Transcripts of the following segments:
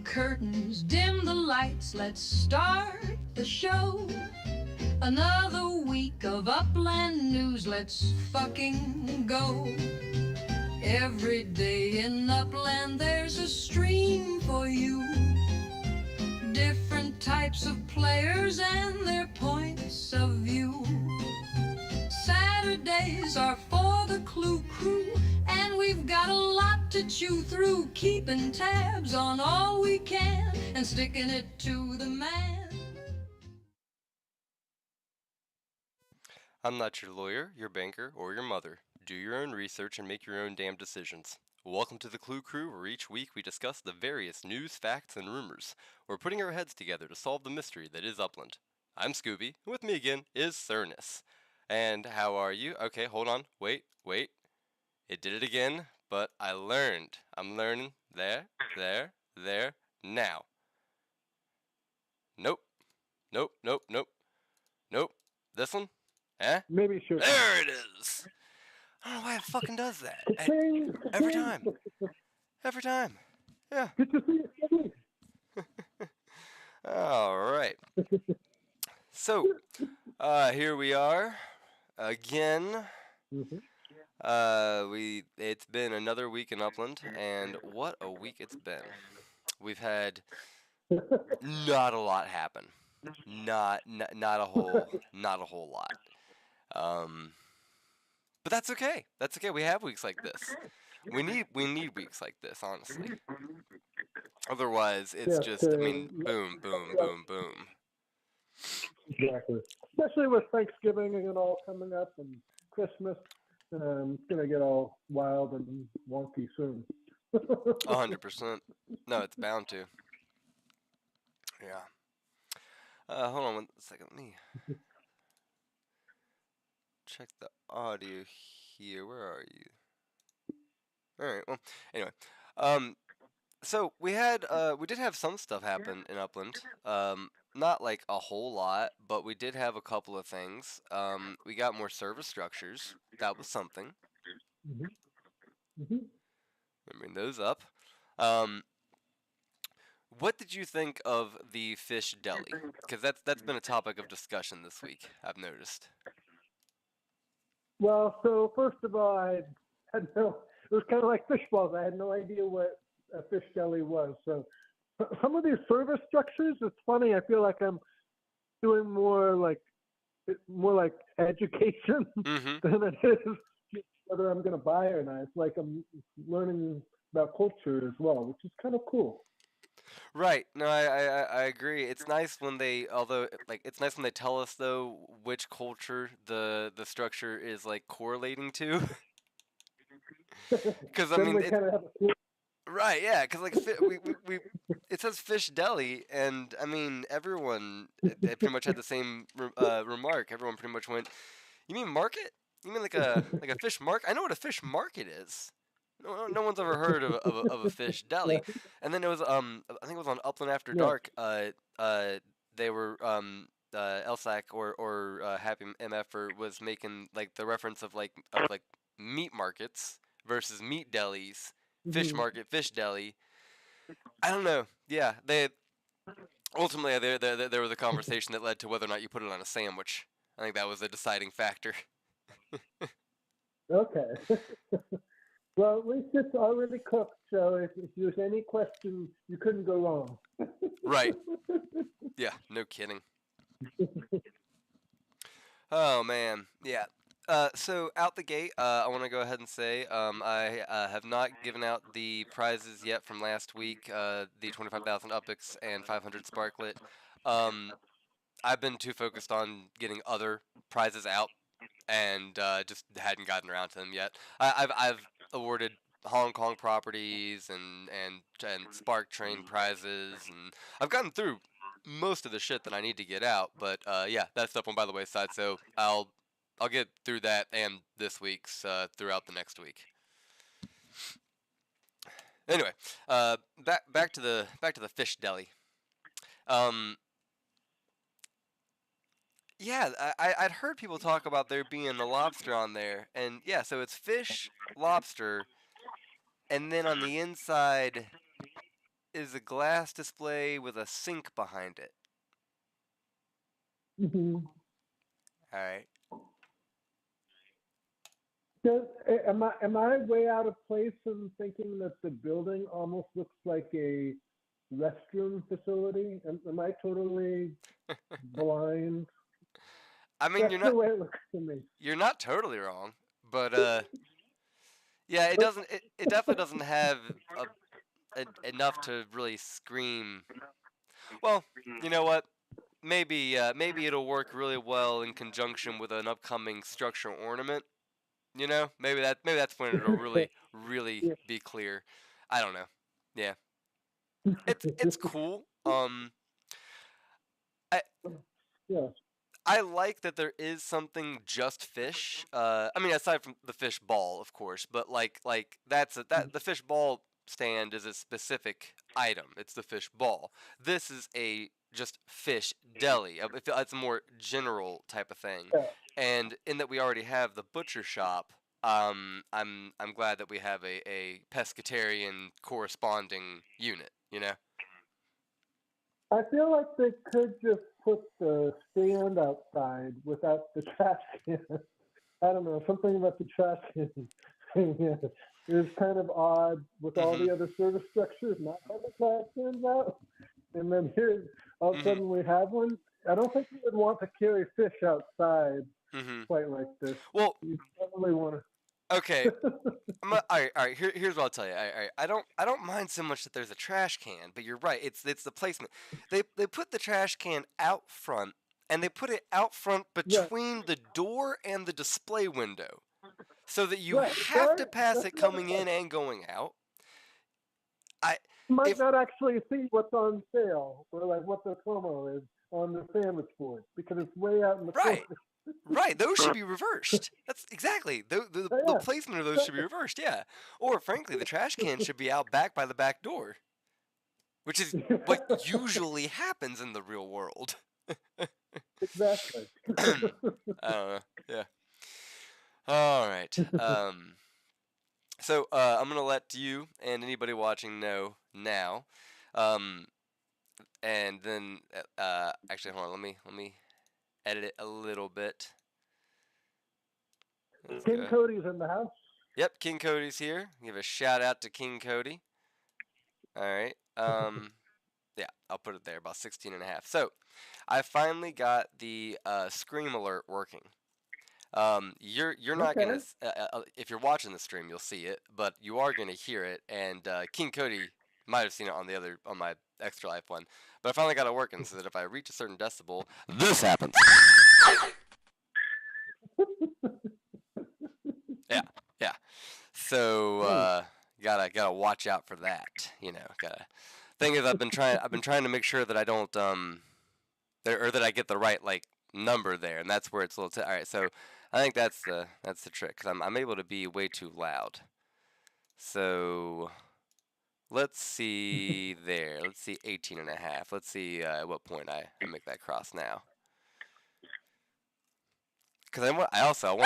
curtains, dim the lights, let's start the show. Another week of Upland news, let's fucking go. Every day in Upland there's a stream for you. Different types of players and their points of view. Saturdays are for the Clue Crew, and we've got a lot to chew through, keeping tabs on all we can and sticking it to the man. I'm not your lawyer, your banker, or your mother. Do your own research and make your own damn decisions. Welcome to the Clue Crew, where each week we discuss the various news, facts, and rumors. We're putting our heads together to solve the mystery that is Upland. I'm Scooby, and with me again is Cernus. And how are you? Okay, hold on. Wait. It did it again, but I learned. I'm learning. There, now. Nope. This one? Eh? Maybe sure. There it is! I don't know why it fucking does that. Every time. Every time. Yeah. Good to see you. Alright. So, here we are. Again. It's been another week in Upland, and what a week it's been. We've had not a lot happen. Not a whole lot. But that's okay. That's okay. We have weeks like this. We need weeks like this, honestly. Otherwise, it's boom. Exactly. Especially with Thanksgiving and all coming up and Christmas. It's going to get all wild and wonky soon. 100%. No, it's bound to. Yeah. Hold on 1 second. Let me check the audio here. Where are you? Alright, well, anyway. So we did have some stuff happen in Upland. Not like a whole lot, but we did have a couple of things. We got more service structures. That was something. Let me bring those up. What did you think of the fish deli? Because that's been a topic of discussion this week, I've noticed. Well, so first of all, it was kind of like fish balls. I had no idea what a fish deli was. So some of these service structures, it's funny. I feel like I'm doing more like education than it is whether I'm going to buy or not. It's like I'm learning about culture as well, which is kind of cool. Right. No, I agree. It's nice when it's nice when they tell us though which culture the structure is like correlating to. Because I mean, right? Yeah. Because like we it says fish deli, and I mean everyone they pretty much had the same remark. Everyone pretty much went, "You mean market? You mean like a fish market? I know what a fish market is." No one's ever heard of a fish deli. And then it was I think it was on Upland After Dark. They were LSAC or Happy MF was making like the reference of like meat markets versus meat delis, fish market, fish deli. I don't know. Yeah, they ultimately there was a conversation that led to whether or not you put it on a sandwich. I think that was a deciding factor. Okay. Well, at least it's already cooked, so if there's any question, you couldn't go wrong. Right. Yeah, no kidding. Oh, man. Yeah. So, out the gate, I want to go ahead and say I have not given out the prizes yet from last week, the 25,000 Uppies and 500 Sparklet. I've been too focused on getting other prizes out and just hadn't gotten around to them yet. I've awarded Hong Kong properties and Spark Train prizes, and I've gotten through most of the shit that I need to get out. But yeah, that stuff went by the wayside. So I'll get through that and this week's throughout the next week. Anyway, back to the fish deli. Yeah, I'd heard people talk about there being a lobster on there, and yeah, so it's fish, lobster, and then on the inside, is a glass display with a sink behind it. Mm-hmm. All right. Am I way out of place in thinking that the building almost looks like a restroom facility? Am I totally blind? I mean, That's the way it looks to me. You're not totally wrong, but yeah, it doesn't. It definitely doesn't have enough to really scream. Well, you know what? Maybe it'll work really well in conjunction with an upcoming structural ornament. You know, maybe that's when it'll really Yeah. be clear. I don't know. Yeah, it's cool. I Yeah. I like that there is something just fish. I mean, aside from the fish ball, of course, but like that the fish ball stand is a specific item. It's the fish ball. This is a just fish deli. It's a more general type of thing. Yeah. And in that we already have the butcher shop, I'm glad that we have a pescatarian corresponding unit. You know. I feel like they could just put the stand outside without the trash can. I don't know, something about the trash can thing is kind of odd with all the other service structures not having trash cans out. And then here, all of a sudden we have one. I don't think you would want to carry fish outside quite like this. Well, you probably want to. Okay. All right. Here's what I'll tell you. I don't mind so much that there's a trash can, but you're right. It's the placement. They put the trash can out front, and they put it out front between the door and the display window, so that you have to pass it coming in and going out. You might not actually see what's on sale or like what the promo is on the sandwich board because it's way out in the corner. Right, those should be reversed. That's exactly the placement of those should be reversed. Yeah, or frankly, the trash can should be out back by the back door, which is what usually happens in the real world. Exactly. I don't know. Yeah. All right. So I'm gonna let you and anybody watching know now, and then actually hold on. Let me edit it a little bit. King Cody's in the house. Yep, King Cody's here. Give a shout out to King Cody. All right. Yeah, I'll put it there, about 16 and a half. So, I finally got the scream alert working. You're not gonna if you're watching the stream, you'll see it, but you are gonna hear it. And King Cody might have seen it on my Extra Life one, but I finally got it working so that if I reach a certain decibel, this happens. Yeah. So gotta watch out for that. You know, thing is I've been trying to make sure that I don't or that I get the right like number there, and that's where it's a little. All right, so I think that's the trick because I'm able to be way too loud. So let's see there. Let's see 18 and a half. Let's see at what point I make that cross now. Because I want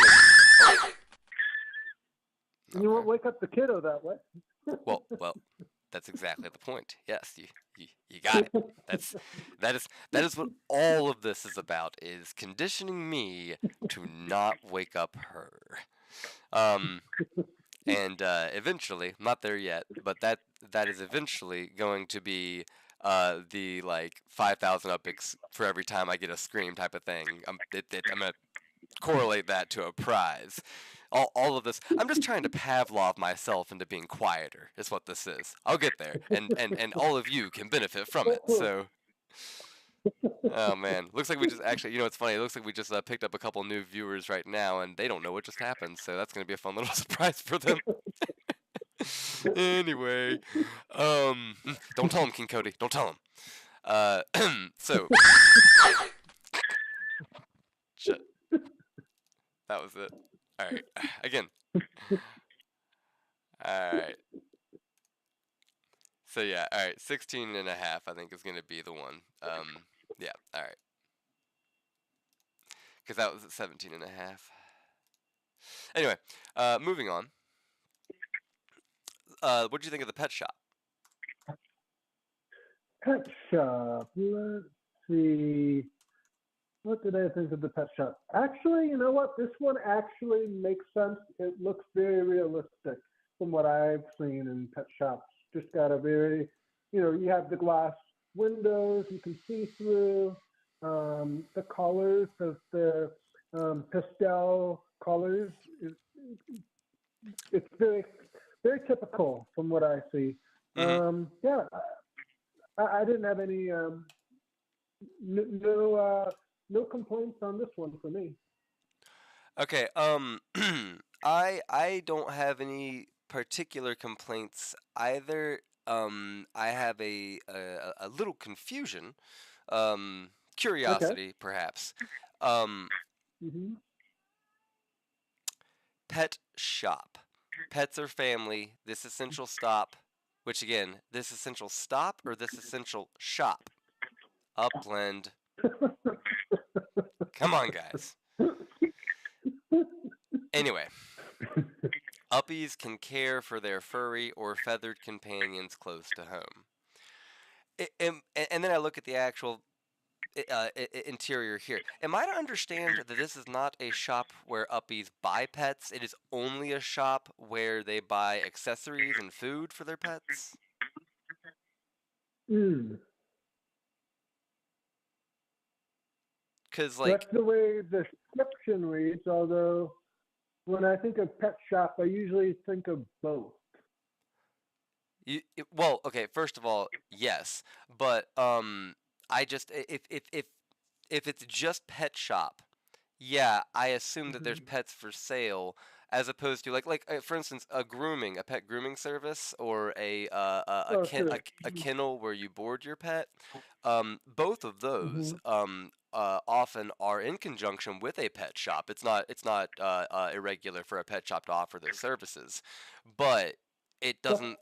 to. You won't wake up the kiddo that way. Well, that's exactly the point. Yes, you got it. That is what all of this is about, is conditioning me to not wake up her. And eventually, I'm not there yet, but that is eventually going to be the like 5,000 uppies for every time I get a scream type of thing. I'm gonna correlate that to a prize. All of this, I'm just trying to Pavlov myself into being quieter, is what this is. I'll get there, and all of you can benefit from it, so. Oh, man. Looks like we just actually, it's funny, it looks like we just picked up a couple new viewers right now, and they don't know what just happened, so that's going to be a fun little surprise for them. Anyway, don't tell him, King Cody, don't tell him. So. Shit. That was it. All right. Again. All right. So yeah, all right. 16 and a half I think is going to be the one. Yeah, all right. Cuz that was at 17 and a half. Anyway, moving on. What did you think of the pet shop? Pet shop. Let's see. What did I think of the pet shop? Actually, you know what? This one actually makes sense. It looks very realistic from what I've seen in pet shops. Just got a very, you have the glass windows you can see through. The colors of the pastel colors. It's very, very typical from what I see. Yeah, I didn't have any no complaints on this one for me. Okay. I don't have any particular complaints either. I have a little confusion, curiosity perhaps. Mm-hmm. Pet shop. Pets are family. This essential stop. Which again, this essential stop or this essential shop? Upland. Come on, guys. Anyway, Uppies can care for their furry or feathered companions close to home. And then I look at the actual interior here. Am I to understand that this is not a shop where Uppies buy pets? It is only a shop where they buy accessories and food for their pets? Because, like... That's the way the description reads, although when I think of pet shop, I usually think of both. Well, okay, first of all, yes. But, I just... If it's just pet shop, yeah, I assume that there's pets for sale, as opposed to like for instance, a pet grooming service, or a kennel where you board your pet. Both of those often are in conjunction with a pet shop. It's not irregular for a pet shop to offer those services, but it doesn't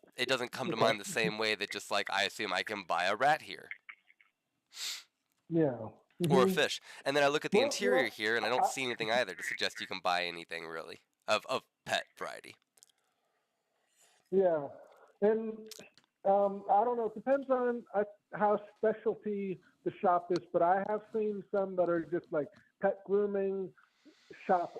come to mind the same way that just like I assume I can buy a rat here. Yeah. Or a fish. And then I look at the interior here, and I don't see anything either to suggest you can buy anything, really, of pet variety. Yeah. And I don't know, it depends on how specialty the shop is, but I have seen some that are just like pet grooming shop,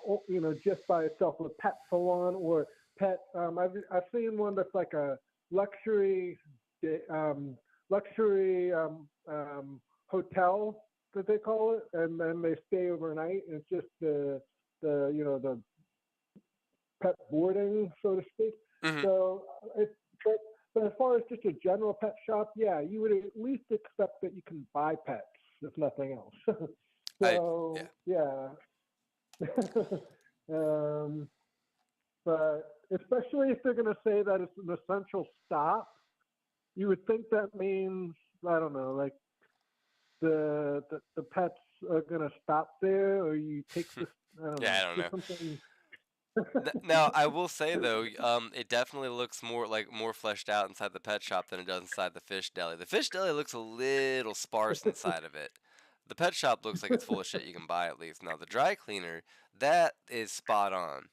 just by itself, with pet salon or pet. I've seen one that's like a luxury hotel, that they call it, and then they stay overnight, and it's just the pet boarding, so to speak. So but as far as just a general pet shop, yeah, you would at least expect that you can buy pets, if nothing else. So yeah. But especially if they're going to say that it's an essential stop, you would think that means, I don't know, like the pets are gonna stop there, or you take this. I don't know. Something... Now I will say though, it definitely looks more fleshed out inside the pet shop than it does inside the fish deli. The fish deli looks a little sparse inside of it. The pet shop looks like it's full of shit you can buy at least. Now the dry cleaner, that is spot on.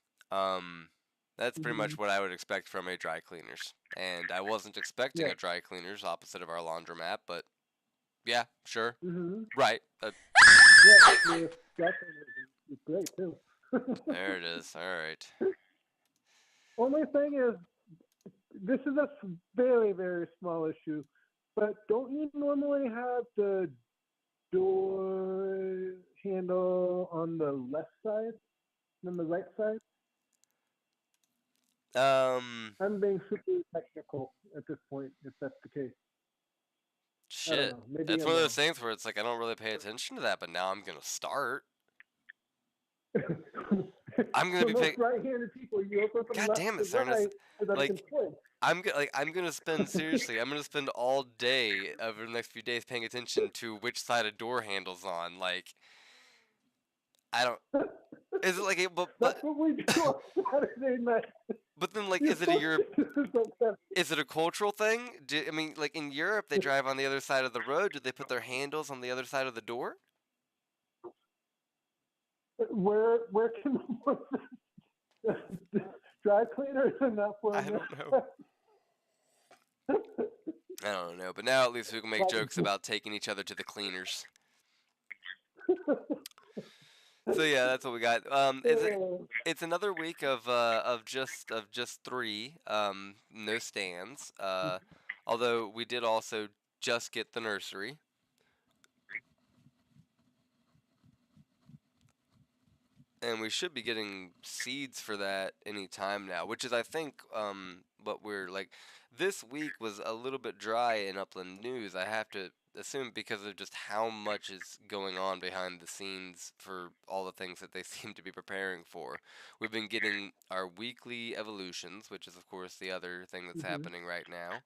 That's pretty much what I would expect from a dry cleaners, and I wasn't expecting a dry cleaners opposite of our laundromat, but. Yeah, sure. Right. Yeah, it's great too. There it is. All right. Only thing is, this is a very, very small issue, but don't you normally have the door handle on the left side than the right side? I'm being super technical at this point, if that's the case. Shit, that's one of those things where it's like I don't really pay attention to that, but now I'm gonna start. I'm gonna be right-handed people. You open from God left damn it, to right, like I'm gonna spend all day over the next few days paying attention to which side a door handle's on. Like, I don't. Is it like that's what we do on Saturday night. But then, like, is it a cultural thing? I mean, like, in Europe, they drive on the other side of the road. Do they put their handles on the other side of the door? Where can dry cleaners enough for? I don't know. I don't know, but now at least we can make jokes about taking each other to the cleaners. So yeah, that's what we got. It's another week of just 3. No stands. Although we did also just get the nursery. And we should be getting seeds for that any time now, which is, I think, what we're like. This week was a little bit dry in Upland News, I have to assume, because of just how much is going on behind the scenes for all the things that they seem to be preparing for. We've been getting our weekly evolutions, which is, of course, the other thing that's happening right now.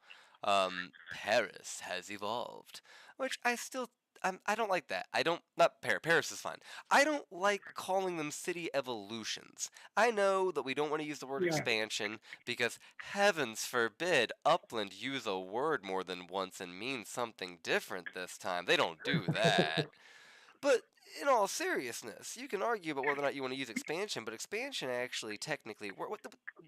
Paris has evolved, which I don't like that. Not Paris is fine. I don't like calling them city evolutions. I know that we don't want to use the word expansion because, heavens forbid, Upland use a word more than once and mean something different this time. They don't do that. But in all seriousness, you can argue about whether or not you want to use expansion, but expansion actually technically,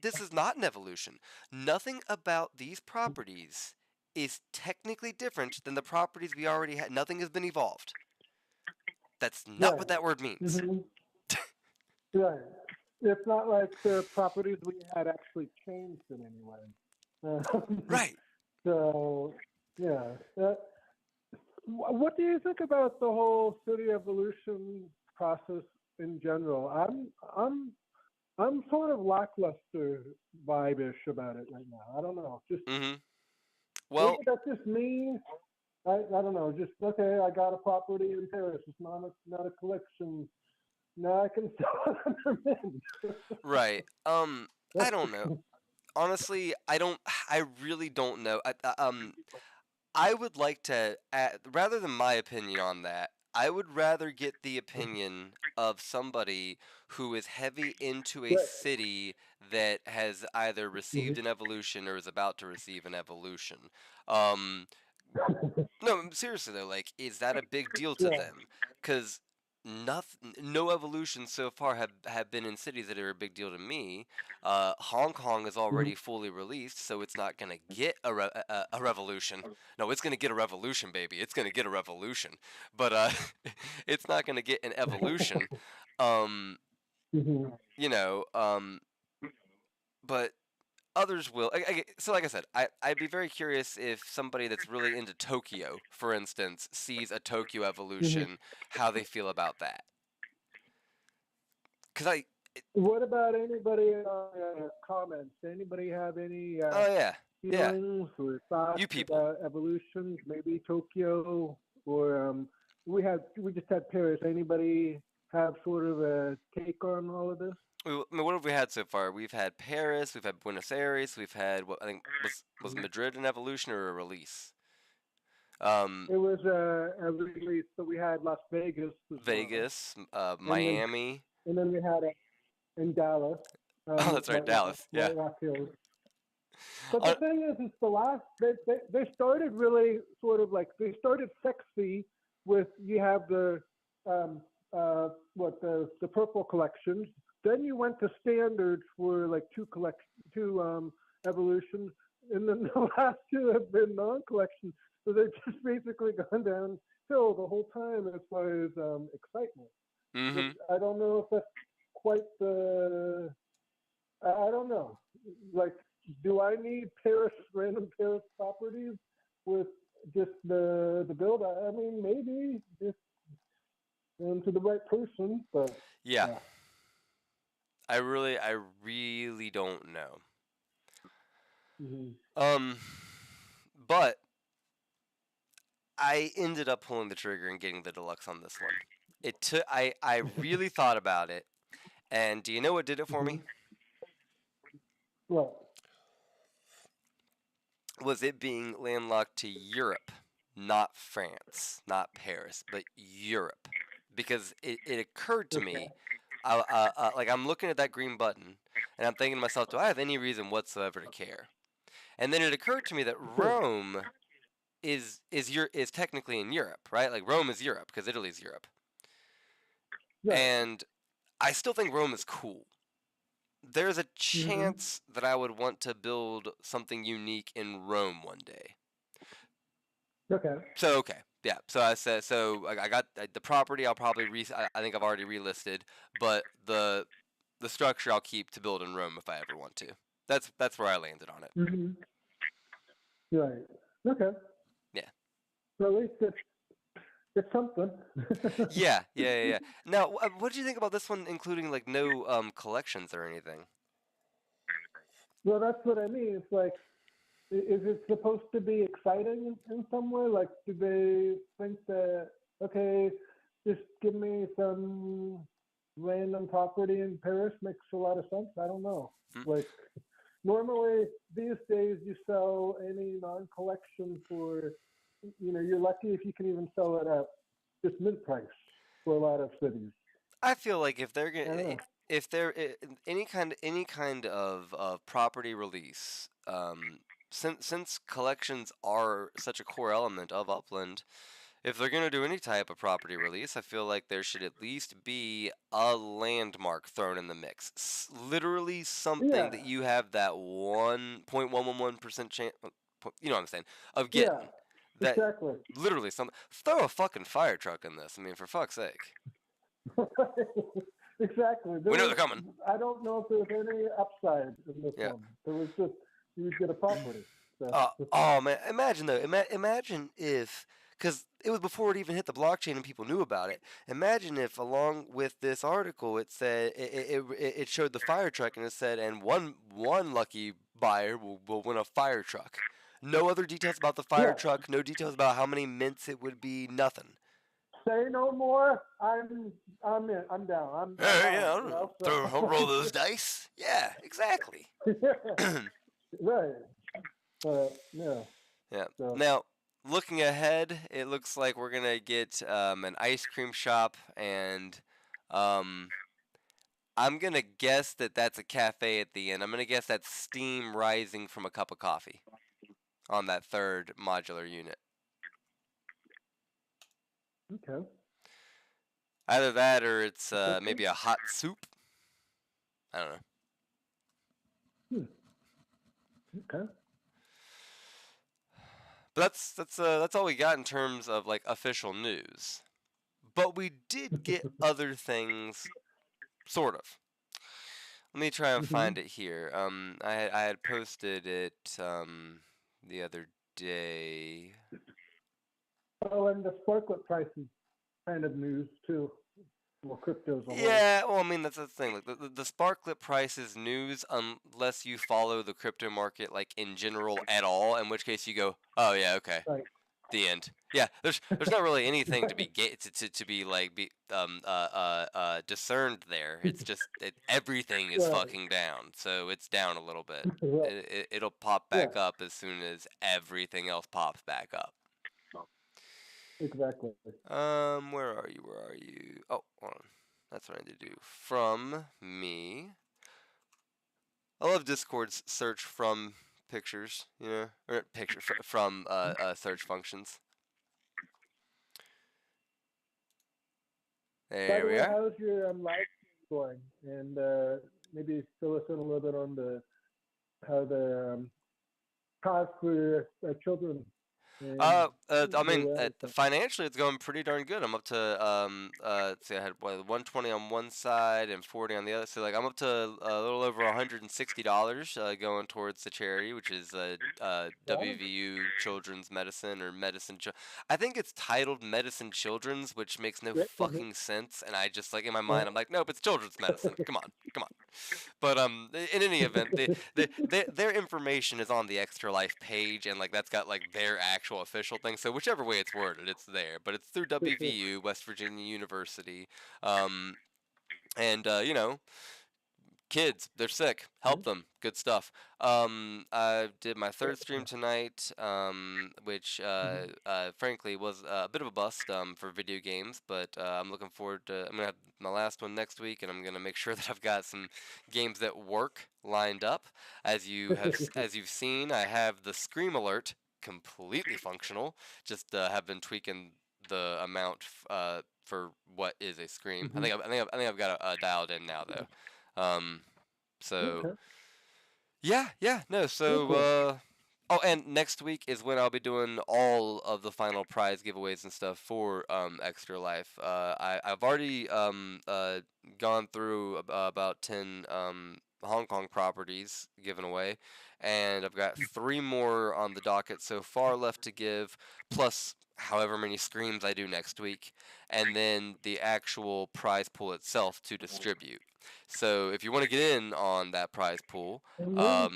this is not an evolution. Nothing about these properties is technically different than the properties we already had. Nothing has been evolved. That's not what that word means. Right. It's not like the properties we had actually changed in any way. Right. So, yeah. What do you think about the whole city evolution process in general? I'm sort of lackluster vibe-ish about it right now. I don't know. Just well, maybe that's just me. I don't know. Just okay. I got a property in Paris. It's not a collection. Now I can sell it under mint. Right. I don't know. Honestly, I really don't know. I would like to, rather than my opinion on that, I would rather get the opinion of somebody who is heavy into a city that has either received an evolution or is about to receive an evolution. No, seriously though, like, is that a big deal to them? Because no evolutions so far have been in cities that are a big deal to me. Hong Kong is already fully released, so it's not gonna get a revolution. No, it's gonna get a revolution, baby. It's gonna get a revolution, but it's not gonna get an evolution. You know, but others will. So, like I said, I'd be very curious if somebody that's really into Tokyo, for instance, sees a Tokyo evolution, how they feel about that. Because What about anybody in our comments? Anybody have any feelings or thoughts about evolutions? Maybe Tokyo or we just had Paris. Anybody have sort of a take on all of this? I mean, what have we had so far? We've had Paris, we've had Buenos Aires, we've had what I think was Madrid an evolution or a release? It was a release, so we had Las Vegas. Vegas, Miami. And then we had it in Dallas. Oh, that's right, Dallas. Yeah. Rock Hills. But the thing is, it's the last. They started really sort of like they started sexy with you have the the purple collections. Then you went to standards for like two evolutions, and then the last two have been non-collections. So they've just basically gone downhill the whole time as far as excitement. Which I don't know if that's quite the. I don't know. Like, do I need random Paris properties with just the build? I mean, maybe if to the right person, but yeah. I really don't know. But I ended up pulling the trigger and getting the deluxe on this one. It took. I really thought about it, and do you know what did it for me? What? Was it being landlocked to Europe, not France, not Paris, but Europe? Because it occurred to me, like I'm looking at that green button, and I'm thinking to myself, do I have any reason whatsoever to care? And then it occurred to me that Rome is technically in Europe, right? Like Rome is Europe because Italy's Europe. Yeah. And I still think Rome is cool. there's a chance that I would want to build something unique in Rome one day. Okay. So yeah. So I said, I got the property. I'll probably I think I've already relisted, but the structure I'll keep to build in Rome if I ever want to. That's where I landed on it. Mm-hmm. Right. Okay. Yeah. So at least it's something. Yeah. Now, what did you think about this one, including like no collections or anything? Well, that's what I mean. It's like, is it supposed to be exciting in some way? Like, do they think that, okay, just give me some random property in Paris makes a lot of sense? I don't know. Like, normally these days you sell any non-collection for, you're lucky if you can even sell it at just mint price for a lot of cities. I feel like if they're gonna, if they're any kind of property release, since collections are such a core element of Upland, if they're gonna do any type of property release, I feel like there should at least be a landmark thrown in the mix. Literally something that you have that 1.111% chance, you know what I'm saying, of getting. Yeah, that exactly. Literally something. Throw a fucking fire truck in this. I mean, for fuck's sake. Exactly. We know they're coming. I don't know if there was any upside in this one. There was just, you would get a property. So. Oh man, imagine though. Imagine if, because it was before it even hit the blockchain and people knew about it. Imagine if, along with this article, it said it showed the fire truck and it said, and one lucky buyer will win a fire truck. No other details about the fire truck. No details about how many mints it would be. Nothing. Say no more. I'm in. I'm down. I'll roll those dice. Yeah, exactly. Right. Yeah. Yeah. So. Now, looking ahead, it looks like we're gonna get an ice cream shop, and I'm gonna guess that that's a cafe at the end. I'm gonna guess that's steam rising from a cup of coffee on that third modular unit. Okay. Either that or it's maybe a hot soup. I don't know. Okay. But that's all we got in terms of like official news. But we did get other things, sort of. Let me try and find it here. I had posted it the other day. Oh, and the Sparklet prices kind of news too. Well, crypto's a whole. Yeah, well, I mean that's the thing. Like the Sparklet price is news unless you follow the crypto market like in general at all. In which case you go, oh yeah, okay, right. The end. Yeah, there's not really anything to be discerned there. It's just everything is fucking down. So it's down a little bit. It'll pop back up as soon as everything else pops back up. Exactly. Where are you? Oh, hold on. That's what I need to do. From me. I love Discord's search from pictures, or picture from search functions. There we are. How's your live stream going? And maybe fill us in a little bit on how the cause for children. I mean, financially, it's going pretty darn good. I'm up to see, I had 120 on one side and 40 on the other. So like, I'm up to a little over $160 going towards the charity, which is WVU Children's Medicine or Medicine. I think it's titled Medicine Children's, which makes no fucking sense. And I just like in my mind, I'm like, nope, it's children's medicine. Come on. But in any event, their information is on the Extra Life page, and like that's got like their actual official thing. So whichever way it's worded, it's there. But it's through WVU, West Virginia University, and kids, they're sick. Help them. Good stuff. I did my third stream tonight, which frankly was a bit of a bust for video games, but I'm looking forward to. I'm gonna have my last one next week, and I'm gonna make sure that I've got some games that work lined up. As you've seen, I have the Scream Alert completely functional. Just have been tweaking the amount for what is a scream. I think I've got it dialed in now though. So Okay. yeah, no. So Cool. oh, and next week is when I'll be doing all of the final prize giveaways and stuff for Extra Life. I've already gone through about 10 Hong Kong properties given away, and I've got 3 more on the docket so far left to give, plus however many screams I do next week, and then the actual prize pool itself to distribute. So if you want to get in on that prize pool, Yeah.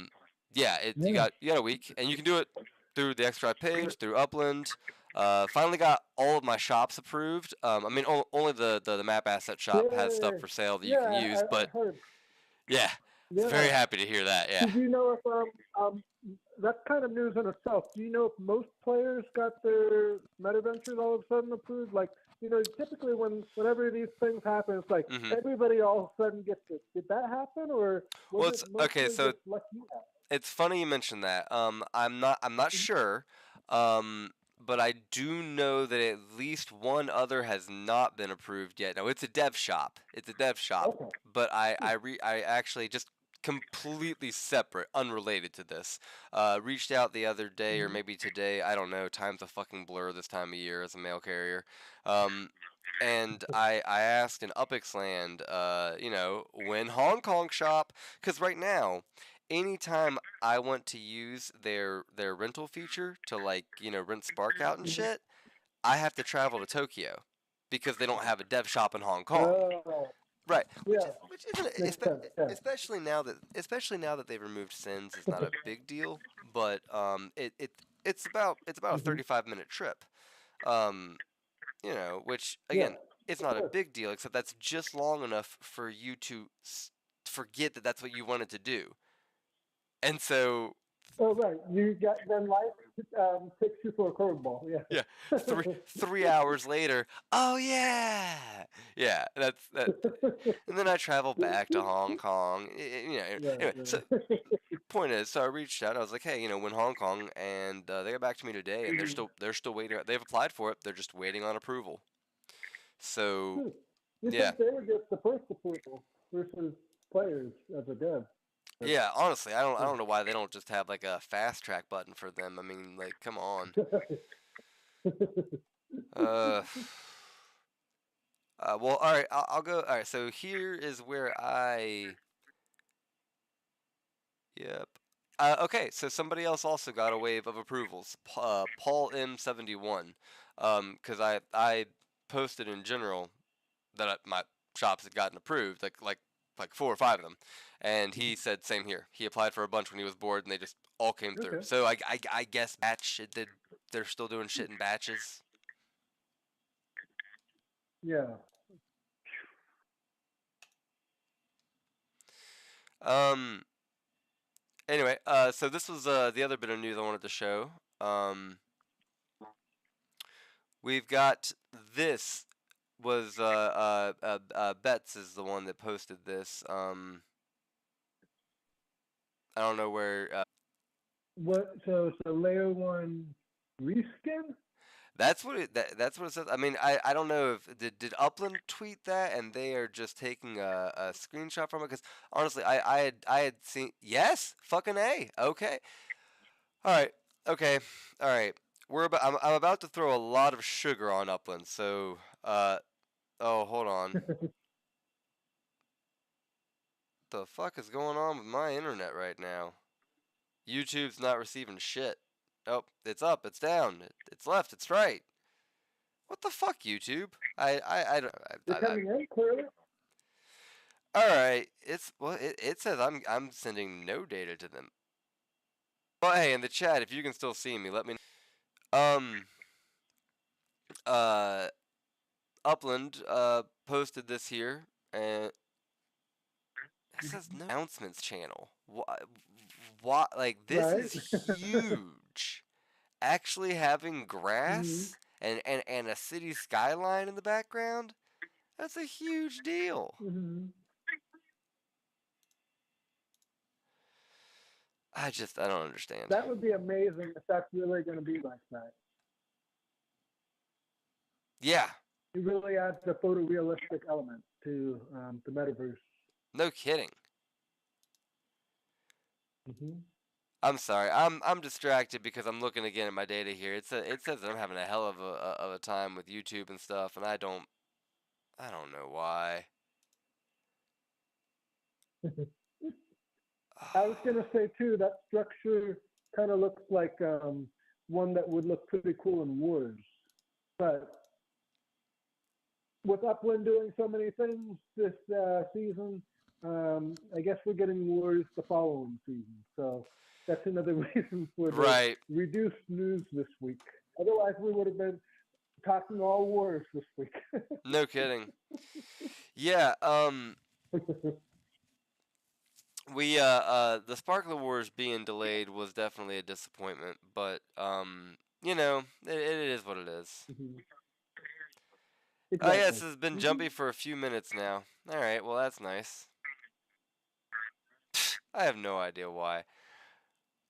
yeah, Yeah. you got a week, and you can do it through the Extra page, through Upland. Finally got all of my shops approved. I mean, only the map asset shop has stuff Yeah. for sale that you can Yeah. use, I but heard. yeah, very Yeah. happy to hear that. Yeah. Did you know if that's kind of news in itself. Do you know if most players got their meta ventures all of a sudden approved? Like, typically whenever these things happen, it's like hmm everybody all of a sudden gets it. Did that happen, or was Well, it it's okay. mostly So just lucky? it's funny you mentioned that. I'm not sure. But I do know that at least one other has not been approved yet. No, it's a dev shop. It's a dev shop. Okay. But I actually just completely separate, unrelated to this. Reached out the other day or maybe today. I don't know. Time's a fucking blur this time of year as a mail carrier. Um, and I asked in Upixland, when Hong Kong shop, because right now anytime I want to use their rental feature to like, rent Spark out and shit, I have to travel to Tokyo because they don't have a dev shop in Hong Kong. Oh, Right, yeah, which isn't makes sense. Yeah. especially now that they've removed sins is not a big deal, but it's about a Mhm. 35-minute trip. Um, which Yeah. again, it's not a Sure. big deal except that's just long enough for you to forget that that's what you wanted to do. And so Oh, right. You got then life takes you for a curveball. yeah, Yeah. 3 hours later. Oh yeah, yeah. That's that. And then I travel back to Hong Kong. Anyway. So Yeah. point is, so I reached out. I was like, hey, when Hong Kong, and they got back to me today, and they're still waiting. They've applied for it. They're just waiting on approval. So You yeah, think they would get the first approval versus players as a dev? yeah. Honestly, I don't know why they don't just have like a fast track button for them. I mean, like, come on. Uh. Well, all right. I'll go. All right. So here is where I. Yep. Okay. So somebody else also got a wave of approvals. Paul M71. Because I posted in general that my shops had gotten approved, like 4 or 5 of them, and he said same here. He applied for a bunch when he was bored, and they just all came through. Okay. So I guess they're still doing shit in batches. Yeah. Um. Anyway, so this was the other bit of news I wanted to show. We've got this was Betts is the one that posted this. I don't know where. What? So layer one reskin? That's what that's what it says. I mean, I don't know if did Upland tweet that and they are just taking a screenshot from it because honestly, I had seen yes, fucking A. Okay. All right. Okay. All right. I'm about to throw a lot of sugar on Upland. So, oh, hold on. The fuck is going on with my internet right now? YouTube's not receiving shit. Oh, it's up, it's down, it's left, it's right. What the fuck, YouTube? I don't. You're coming in clearly. All right. It says I'm sending no data to them. Well, hey, in the chat, if you can still see me, let me know. Uh, Upland posted this here, and it says no announcements channel. What? Like this Right. is huge. Actually having grass and a city skyline in the background, that's a huge deal. I don't understand. That would be amazing if that's really going to be like that. Yeah. It really adds the photorealistic element to the metaverse. No kidding. Mm-hmm. I'm sorry. I'm distracted because I'm looking again at my data here. It says that I'm having a hell of a time with YouTube and stuff, and I don't know why. I was gonna say too, that structure kind of looks like one that would look pretty cool in Wars, but with Upland doing so many things this season, I guess we're getting Wars the following season. So that's another reason for the Right. reduced news this week. Otherwise, we would have been talking all Wars this week. No kidding. Yeah. We the Sparklet Wars being delayed was definitely a disappointment, but you know, it is what it is. Mhm. Oh Exactly. yes, it's been jumpy for a few minutes now. All right, well that's nice. I have no idea why.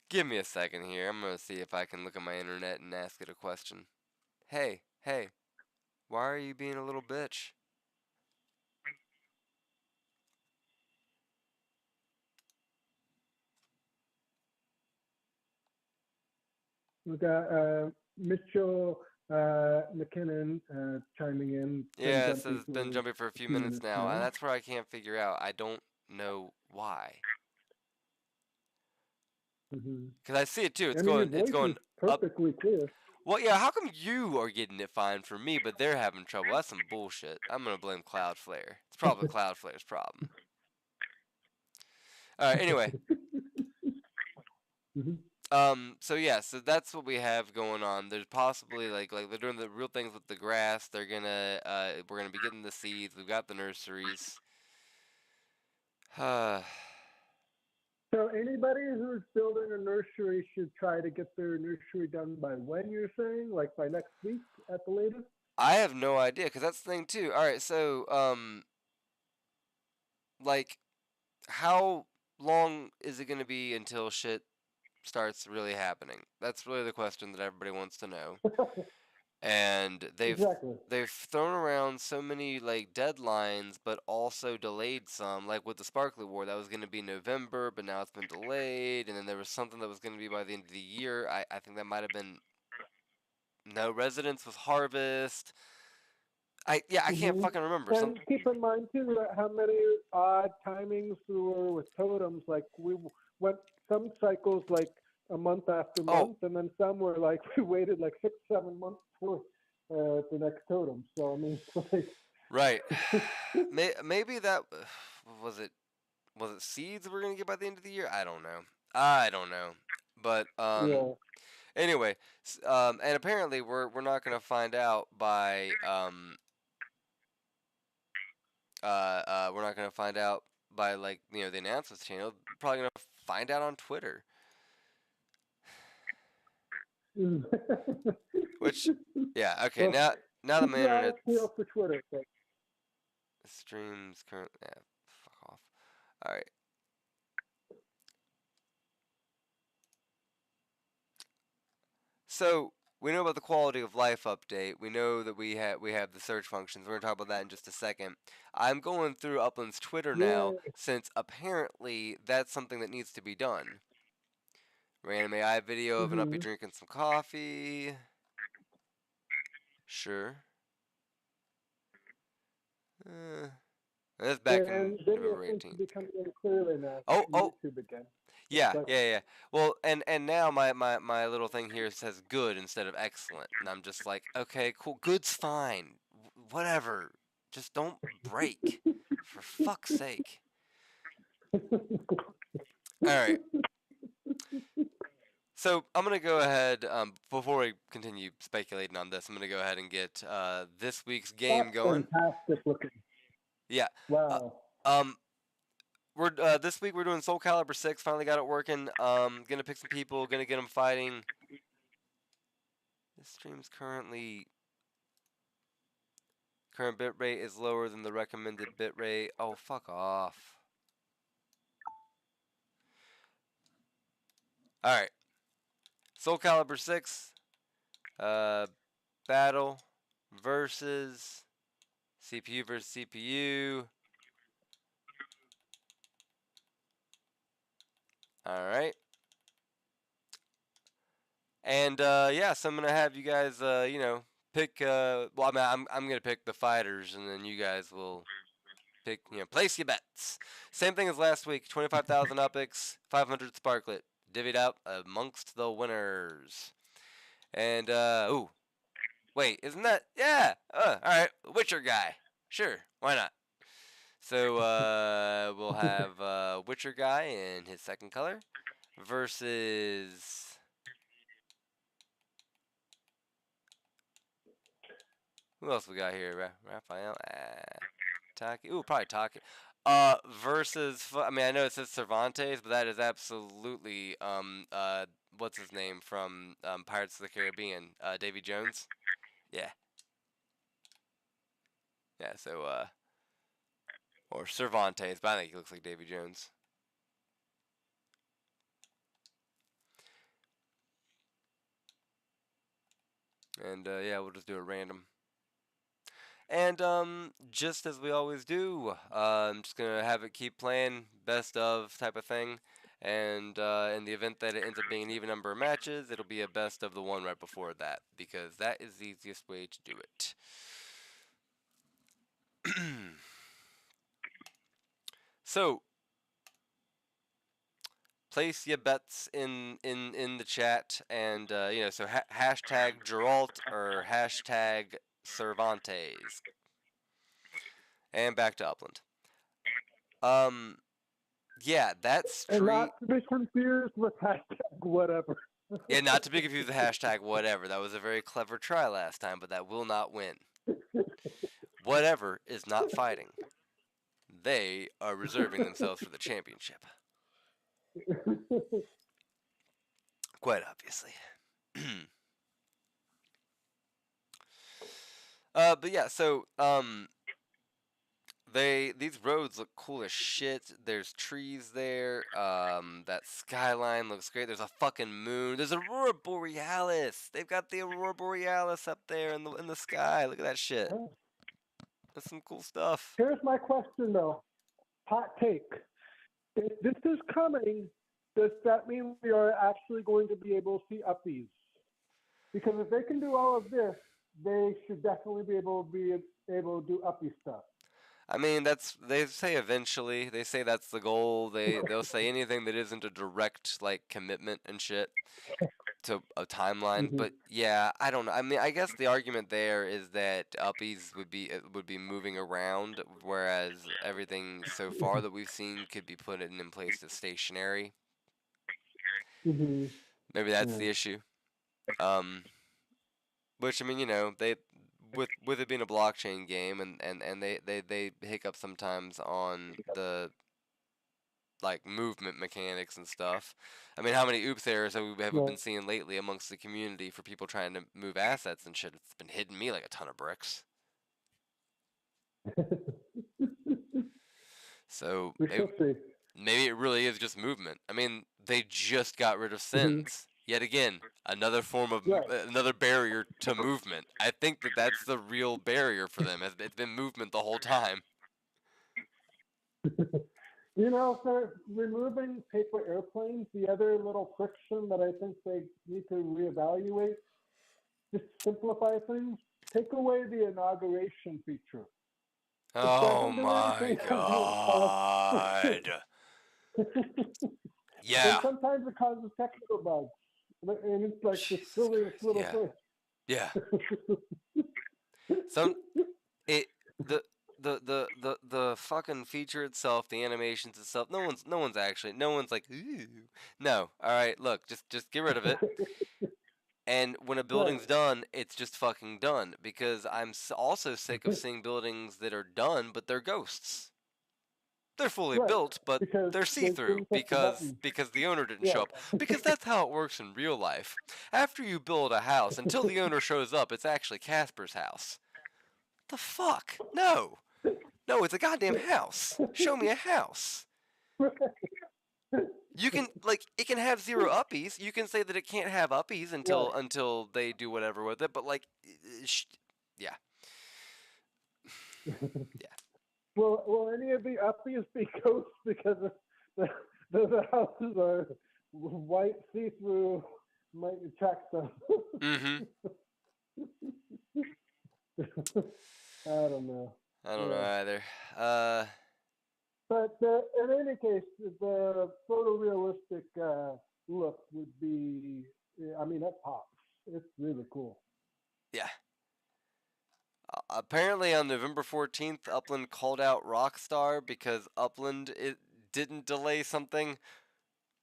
Give me a second here. I'm gonna see if I can look at my internet and ask it a question. Hey, why are you being a little bitch? We got Mitchell McKinnon chiming in. Yeah, it says it's been jumpy for a few minutes now, and that's where I can't figure out. I don't know why. Because I see it too. It's going up. Perfectly clear. Well, yeah, how come you are getting it fine for me, but they're having trouble? That's some bullshit. I'm gonna blame Cloudflare. It's probably Cloudflare's problem. Alright, anyway. So yeah, so that's what we have going on. There's possibly like they're doing the real things with the grass. They're gonna we're gonna be getting the seeds. We've got the nurseries. So anybody who's building a nursery should try to get their nursery done by when, you're saying? Like by next week at the latest? I have no idea, because that's the thing too. Alright, so like how long is it gonna be until shit starts really happening? That's really the question that everybody wants to know. And they've thrown around so many like deadlines, but also delayed some. Like with the Sparklet War, that was going to be November, but now it's been delayed. And then there was something that was going to be by the end of the year. I think that might have been no residence with harvest. I can't fucking remember. And keep in mind too how many odd timings there were with totems. Like we went some cycles like a month after month, and then some were like we waited like 6-7 months for the next totem. So I mean, like... Right. Maybe that was it. Was it seeds we're gonna get by the end of the year? I don't know. But anyway, and apparently we're not gonna find out by we're not gonna find out by like the announcements channel. We're probably gonna find out on Twitter. Which, yeah, okay. Now that my internet for Twitter. So. Streams current. Yeah, fuck off. All right. So we know about the quality of life update. We know that we have the search functions. We're gonna talk about that in just a second. I'm going through Upland's Twitter now, since apparently that's something that needs to be done. Random AI video of an Uppie drinking some coffee. Sure. That's back in November 18th. YouTube again. Yeah. Well, and now my little thing here says good instead of excellent, and I'm just like, okay, cool, good's fine, whatever, just don't break, for fuck's sake. All right. So I'm gonna go ahead before we continue speculating on this. I'm gonna go ahead and get this week's game going. Fantastic looking. Yeah. Wow. We're this week we're doing Soul Calibur 6. Finally got it working. Gonna pick some people. Gonna get them fighting. This stream's current bitrate is lower than the recommended bitrate. Oh, fuck off. All right. Soul Calibur 6. Battle versus CPU versus CPU. All right. And yeah, so I'm gonna have you guys, pick. Well, I'm gonna pick the fighters, and then you guys will pick. Place your bets. Same thing as last week. 25,000 Uppies, 500 Sparklet. Divvied out amongst the winners. And ooh, wait, isn't that? Yeah. All right, Witcher guy. Sure, why not? So we'll have Witcher guy in his second color versus. Who else we got here? Raphael, Taki. Ooh, probably Taki. Versus, I mean, I know it says Cervantes, but that is absolutely what's his name from Pirates of the Caribbean? Davy Jones. Yeah. Yeah. So or Cervantes, but I think he looks like Davy Jones. And yeah, we'll just do a random. And just as we always do, I'm just gonna have it keep playing best of type of thing. And in the event that it ends up being an even number of matches, it'll be a best of the one right before that, because that is the easiest way to do it. So, place your bets in the chat, and so hashtag Geralt or hashtag Cervantes. And back to Upland. Yeah, that street. And not to be confused with hashtag whatever. Yeah, not to be confused with hashtag whatever. That was a very clever try last time, but that will not win. Whatever is not fighting. They are reserving themselves for the championship. Quite obviously. But yeah, so these roads look cool as shit. There's trees there. That skyline looks great. There's a fucking moon. There's Aurora Borealis. They've got the Aurora Borealis up there in the sky. Look at that shit. That's some cool stuff. Here's my question though. Hot take. If this is coming, does that mean we are actually going to be able to see Uppies? Because if they can do all of this, they should definitely be able to do Uppie stuff. I mean, they say eventually. They say that's the goal. They'll say anything that isn't a direct commitment and shit to a timeline. Mm-hmm. But yeah, I don't know. I mean, I guess the argument there is that Uppies would be moving around, whereas everything so far that we've seen could be put in place as stationary. Mm-hmm. Maybe that's the issue. Which I mean, they. With it being a blockchain game and they hiccup sometimes on the movement mechanics and stuff. I mean, how many oops errors have we been seeing lately amongst the community for people trying to move assets and shit? It's been hitting me like a ton of bricks. So maybe it really is just movement. I mean, they just got rid of sins. Yet again, another form of another barrier to movement. I think that's the real barrier for them. It's been movement the whole time. For removing paper airplanes, the other little friction that I think they need to reevaluate, just simplify things, take away the inauguration feature. Oh my god. Yeah. And sometimes it causes technical bugs. And it's like the silliest little thing. Yeah. The fucking feature itself, the animations itself, no one's like, ooh. No. Alright, look, just get rid of it. And when a building's done, it's just fucking done. Because I'm also sick of seeing buildings that are done, but they're ghosts. They're fully built, but they're see-through because the owner didn't show up. Because that's how it works in real life. After you build a house, until the owner shows up, it's actually Casper's house. The fuck? No, it's a goddamn house. Show me a house. You can it can have 0 Uppies. You can say that it can't have Uppies until they do whatever with it. But yeah. Will any of the Uppies be ghosts because of the houses are white, see-through, might attract them. Mm-hmm. I don't know. I don't know either. But in any case, the photorealistic look would be, I mean, that pops. It's really cool. Yeah. Apparently on November 14th, Upland called out Rockstar because Upland didn't delay something.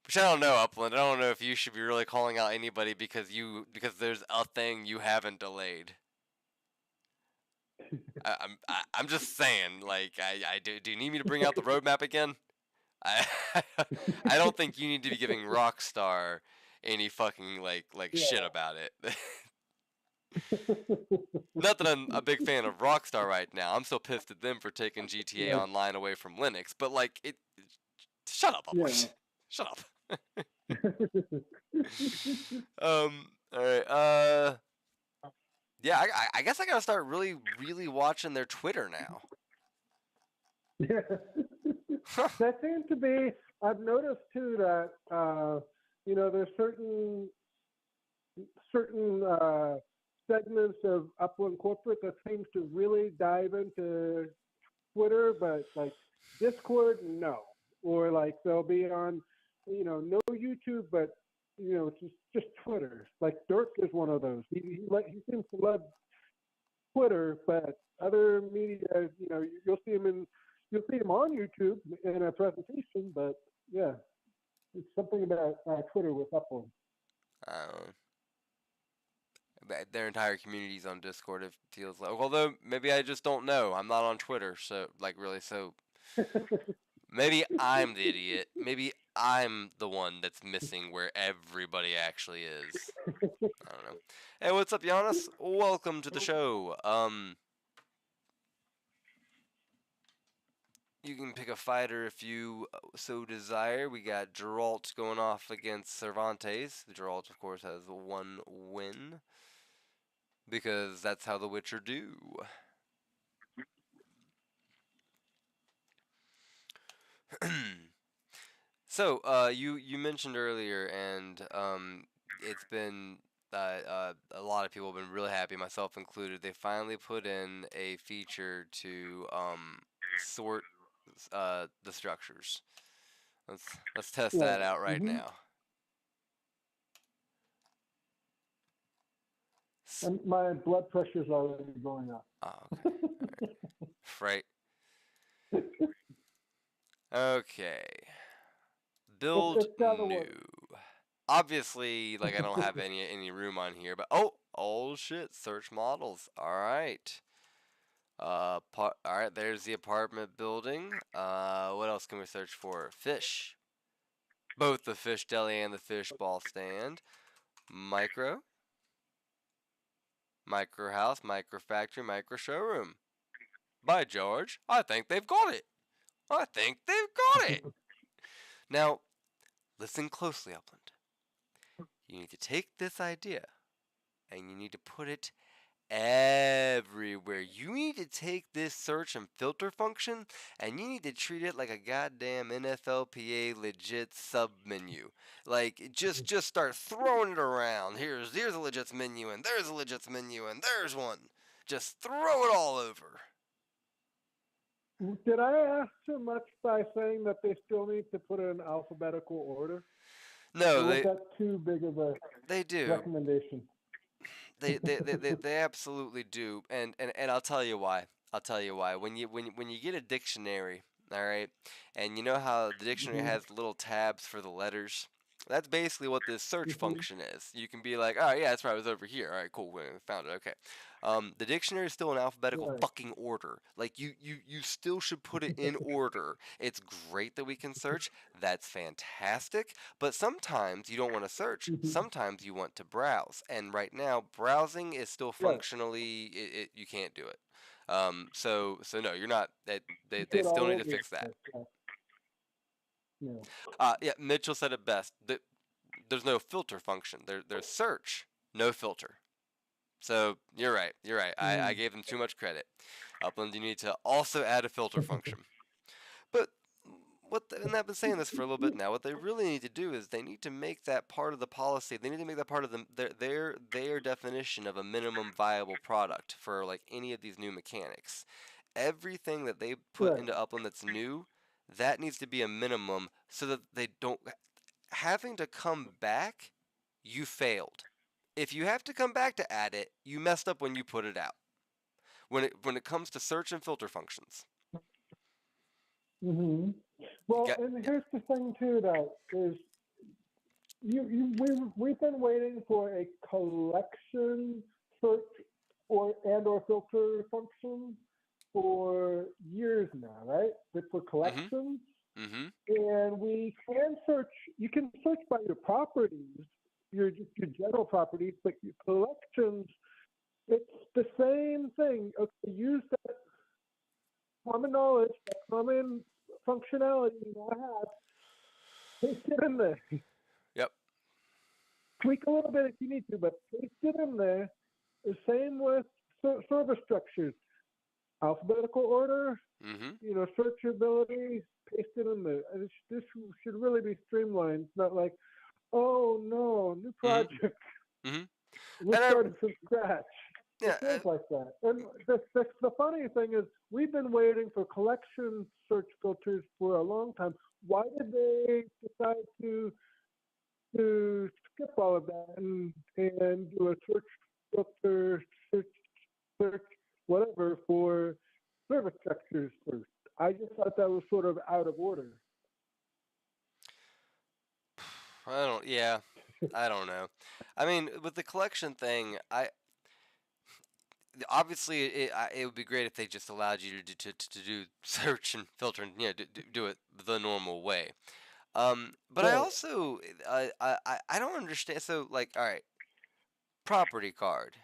Which I don't know, Upland. I don't know if you should be really calling out anybody because there's a thing you haven't delayed. I'm just saying, like, do you need me to bring out the roadmap again? I don't think you need to be giving Rockstar any fucking like shit about it. Not that I'm a big fan of Rockstar right now. I'm still pissed at them for taking GTA Online away from Linux. But like, shut up, Upland. Shut up. All right. Yeah, I guess I gotta start really watching their Twitter now. That seems to be. I've noticed too that there's certain segments of Upland corporate that seems to really dive into Twitter, but like Discord, no, or like they'll be on, no YouTube, but just Twitter. Like Dirk is one of those. He seems to love Twitter, but other media, you'll see him on YouTube in a presentation, but yeah, it's something about Twitter with Upland. Their entire community's on Discord, it feels like. Although maybe I just don't know. I'm not on Twitter, so maybe I'm the idiot. Maybe I'm the one that's missing where everybody actually is. I don't know. Hey, what's up, Giannis? Welcome to the show. You can pick a fighter if you so desire. We got Geralt going off against Cervantes. Geralt, of course, has one win. Because that's how the Witcher do. So, you mentioned earlier, and it's been a lot of people have been really happy, myself included. They finally put in a feature to sort the structures. Let's test that out right now. And my blood pressure's already going up. Oh, okay. Right. Okay. Build new. Obviously, like I don't have any room on here, but oh shit, search models. All right. All right, there's the apartment building. What else can we search for? Fish. Both the fish deli and the fish ball stand. Micro house, micro factory, micro showroom. By George, I think they've got it. Now, listen closely, Upland. You need to take this idea and you need to put it everywhere. You need to take this search and filter function and you need to treat it like a goddamn NFLPA legit sub menu. Like just start throwing it around. Here's a legit menu and there's a legit menu and there's one. Just throw it all over. Did I ask too much by saying that they still need to put it in alphabetical order? No, was that too big of a recommendation? They absolutely do, and I'll tell you why. When you get a dictionary, all right, and you know how the dictionary has little tabs for the letters. That's basically what this search function is. You can be like, all right, yeah, that's right, it was over here. All right, cool, we found it. Okay. The dictionary is still in alphabetical fucking order. Like you still should put it in order. It's great that we can search. That's fantastic. But sometimes you don't want to search. Sometimes you want to browse. And right now, browsing is still functionally you can't do it. So no, you're not. They still need to fix that. Yeah, Mitchell said it best. There's no filter function. There's search, no filter. So you're right. I gave them too much credit. Upland, you need to also add a filter function. But and I've been saying this for a little bit now. What they really need to do is they need to make that part of the policy. They need to make that part of their definition of a minimum viable product for like any of these new mechanics. Everything that they put into Upland that's new, that needs to be a minimum so that they don't having to come back. You failed. If you have to come back to add it, you messed up when you put it out. When it comes to search and filter functions. Mm-hmm. Well, and here's the thing too, though, is we've been waiting for a collection search or filter function for years now, right? But for collections, and we can search. You can search by your properties, your general properties, but your collections, it's the same thing. Okay, use that common knowledge, that common functionality you now have, paste it in there. Yep. Tweak a little bit if you need to, but paste it in there. The same with server structures. Alphabetical order, searchability, paste it in there. This should really be streamlined. It's not like, oh no, new project. We're starting from scratch. Yeah, it feels like that. And the funny thing is, we've been waiting for collection search filters for a long time. Why did they decide to skip all of that and do a search filter, search whatever for service structures first? I just thought that was sort of out of order. I don't know. I mean, with the collection thing, obviously it would be great if they just allowed you to do search and filter and do it the normal way. But I also I don't understand. So like, all right, property card,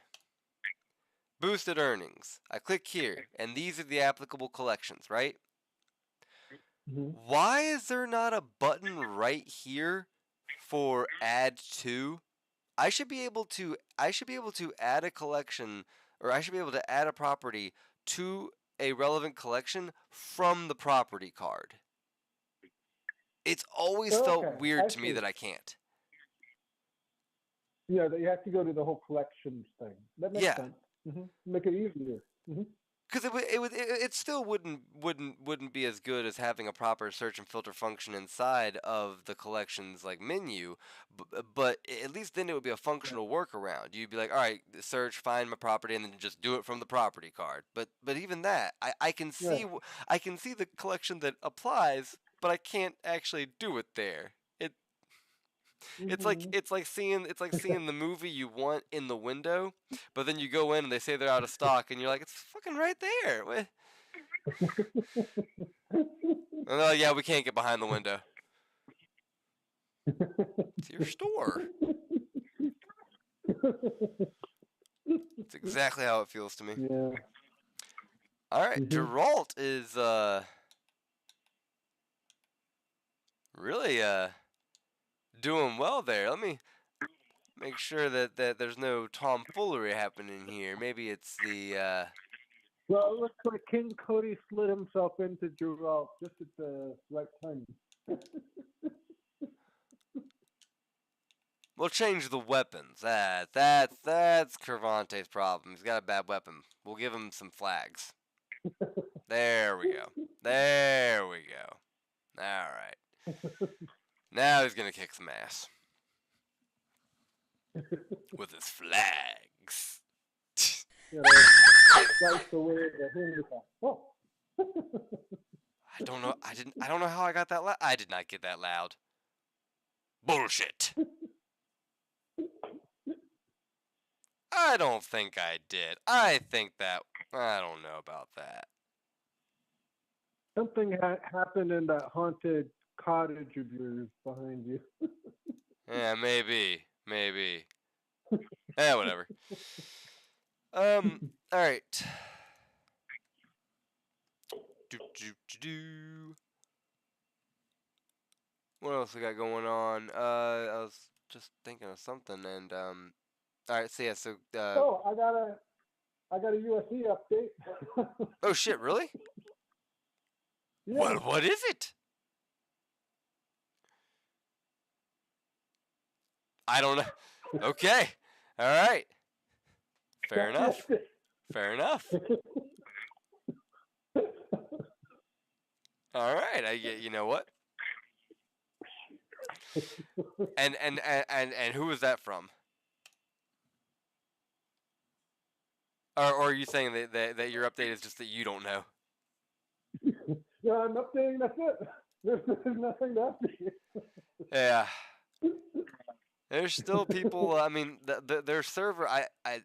boosted earnings. I click here, and these are the applicable collections, right? Why is there not a button right here for add to? I should be able to add a collection, or I should be able to add a property to a relevant collection from the property card. It's always felt weird to me that I can't. Yeah, that you have to go to the whole collections thing. That makes sense. Make it easier. Because it still wouldn't be as good as having a proper search and filter function inside of the collections like menu, but at least then it would be a functional workaround. You'd be like, all right, search, find my property, and then just do it from the property card. But even that, I can see the collection that applies, but I can't actually do it there. It's like seeing the movie you want in the window, but then you go in and they say they're out of stock, and you're like, it's fucking right there. What? And they're like, yeah, we can't get behind the window. It's your store. It's exactly how it feels to me. Yeah. All right, Geralt is really doing well there. Let me make sure that there's no tomfoolery happening here. Maybe it's the Well, it looks like King Cody slid himself into Geralt just at the right time. We'll change the weapons. That's Cervantes' problem. He's got a bad weapon. We'll give him some flags. There we go. There we go. All right. Now he's gonna kick some ass with his flags. I don't know. I don't know how I got that loud. I did not get that loud. Bullshit. I don't think I did. I don't know about that. Something happened in that haunted cottage of yours behind you. Yeah, maybe. Yeah, whatever. All right. What else we got going on? I was just thinking of something, and all right. So yeah, so. I got a USC update. Oh shit! Really? Yeah. What is it? I don't know. Okay. All right. Fair enough. Fair enough. All right. You know what? And who was that from? Or are you saying that your update is just that you don't know? Yeah, I'm updating. That's it. There's nothing to update. Yeah. There's still people. I mean, their server.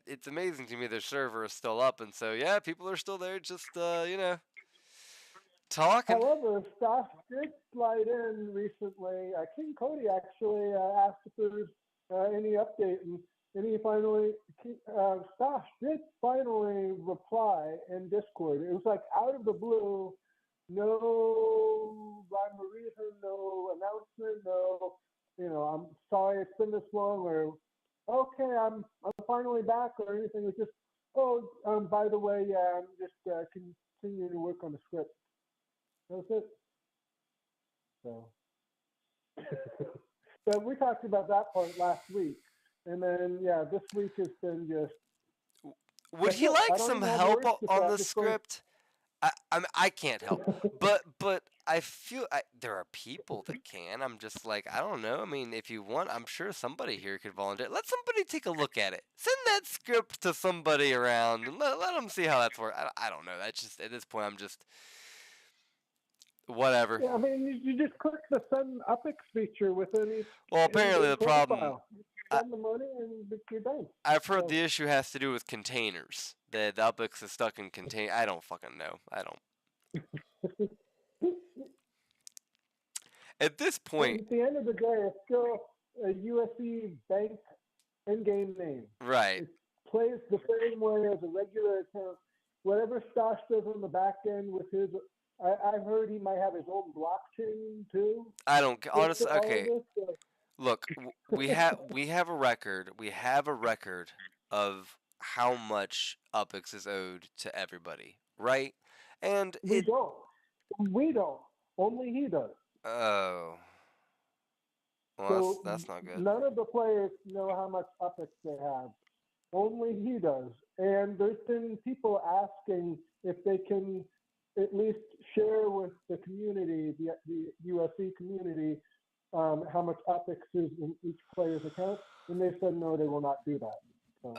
It's amazing to me their server is still up, and so yeah, people are still there, just talking. However, Stash did slide in recently. King Cody actually asked if there's any update, and he finally, Stash did finally reply in Discord. It was like out of the blue, no rhyme or reason, no announcement, no, I'm sorry it's been this long, or okay, I'm finally back, or anything. It was just, by the way, yeah, I'm just continuing to work on the script. That was it. So, so we talked about that part last week, and then this week has been just. Would he like some help on the script? I can't help, but I feel there are people that can. I'm just like, I don't know. I mean, if you want, I'm sure somebody here could volunteer. Let somebody take a look at it. Send that script to somebody around and let them see how that's working. I don't know. That's just, at this point, I'm just. Whatever. Yeah, I mean, you just click the send Uppies feature within each. Well, apparently the problem. Send the money and you're done. I've heard the issue has to do with containers. The Uppies is stuck in contain. I don't fucking know. I don't. At this point. At the end of the day, it's still a USC bank in-game name. Right. It plays the same way as a regular account. Whatever Stosh does on the back end with his. I heard he might have his own blockchain too. I don't honestly. Okay, look, we have a record. We have a record of how much Uppies is owed to everybody, right? And we don't. We don't. Only he does. Oh. Well, so that's not good. None of the players know how much Uppies they have. Only he does. And there's been people asking if they can at least share with the community, the USC community, how much Uppies is in each player's account, and they said no, they will not do that. So,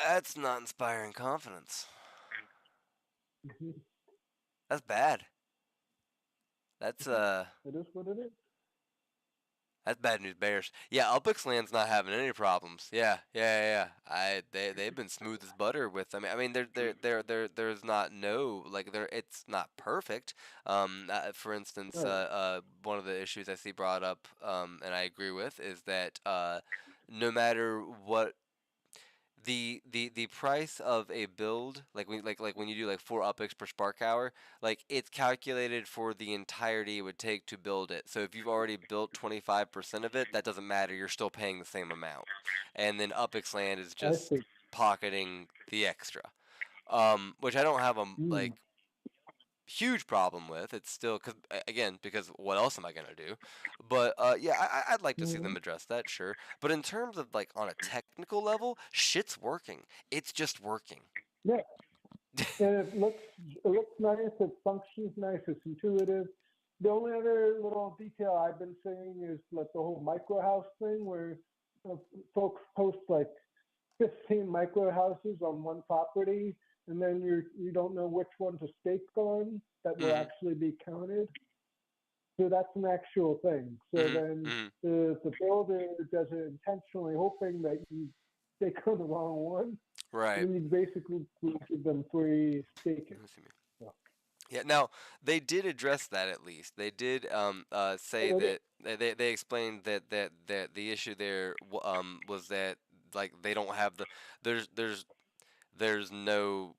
that's not inspiring confidence. Mm-hmm. That's bad. That's It is what it is. That's bad news bears. Yeah, Uppies Land's not having any problems. Yeah. They've been smooth as butter with them. I mean, there's not it's not perfect. For instance, one of the issues I see brought up, and I agree with, is that no matter what the price of a build, like when you do like 4 Uppies per spark hour, like it's calculated for the entirety it would take to build it. So if you've already built 25% of it, that doesn't matter. You're still paying the same amount. And then Uppies Land is just pocketing the extra, which I don't have a like huge problem with. It's still because what else am I gonna do? But I'd like to see them address that, sure. But in terms of like on a technical level, shit's working. It's just working. Yeah, and it looks nice. It functions nice. It's intuitive. The only other little detail I've been seeing is like the whole micro house thing, where folks post like 15 micro houses on one property, and then you don't know which one to stake on that will actually be counted. So that's an actual thing. So then the builder does it intentionally, hoping that you stake on the wrong one. Right. And you basically give them free staking. Yeah. Now they did address that at least. They did say that they explained that the issue there was that like they don't have there's no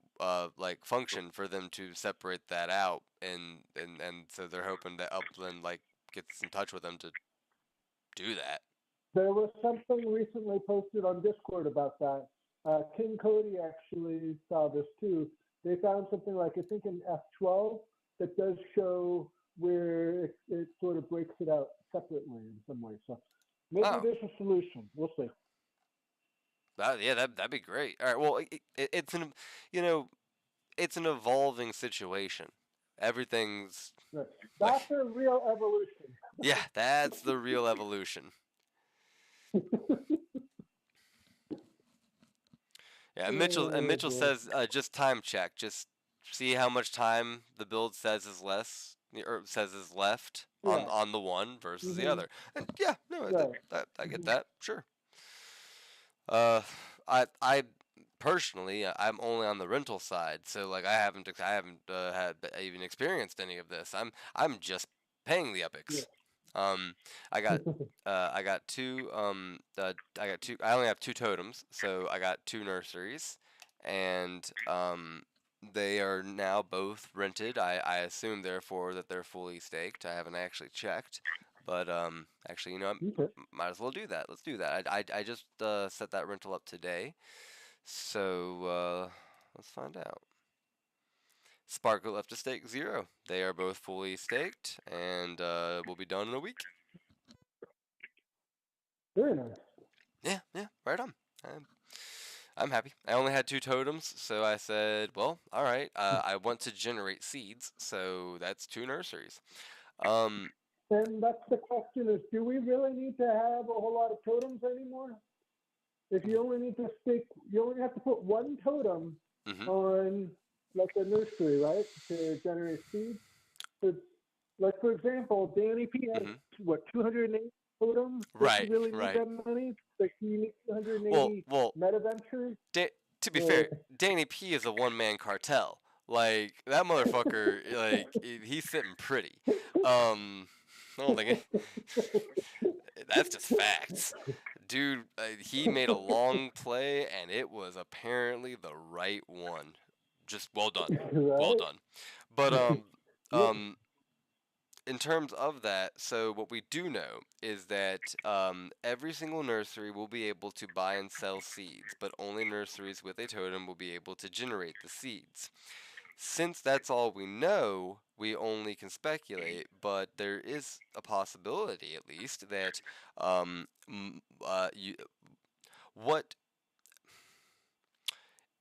like function for them to separate that out, and so they're hoping that Upland like gets in touch with them to do that. There was something recently posted on Discord about that. King Cody actually saw this too. They found something like, I think in F12, that does show where it sort of breaks it out separately in some way. So maybe Oh. there's a solution. We'll see. That'd be great. All right. Well, it's an it's an evolving situation. Everything's Right. like, That's a real evolution. yeah, that's the real evolution. Yeah, Mitchell says just time check. Just see how much time the build says is left on the one versus the other. And yeah, no, I get that. Sure. I personally, I'm only on the rental side, so like I haven't had even experienced any of this. I'm just paying the Uppies. I got two I only have two totems, so I got two nurseries, and they are now both rented. I assume therefore that they're fully staked. I haven't actually checked, but actually, might as well do that. Let's do that. I just set that rental up today, so let's find out. Sparklet left to stake 0. They are both fully staked, and will be done in a week. Very nice. Yeah, right on. I'm happy. I only had two totems, so I said, well, all right. I want to generate seeds, so that's two nurseries. And that's the question: is do we really need to have a whole lot of totems anymore? If you only need to stake, you only have to put one totem on like a nursery, right, to generate seeds. So, like for example, Danny P has what 280 totems. Right, Does he really need that many? Like you need 280 meta ventures. To be fair, Danny P is a one-man cartel. Like that motherfucker, like he's sitting pretty. I don't think that's just facts. Dude, he made a long play, and it was apparently the right one. Just well done, well done. But in terms of that, so what we do know is that every single nursery will be able to buy and sell seeds, but only nurseries with a totem will be able to generate the seeds. Since that's all we know, we only can speculate, but there is a possibility, at least, that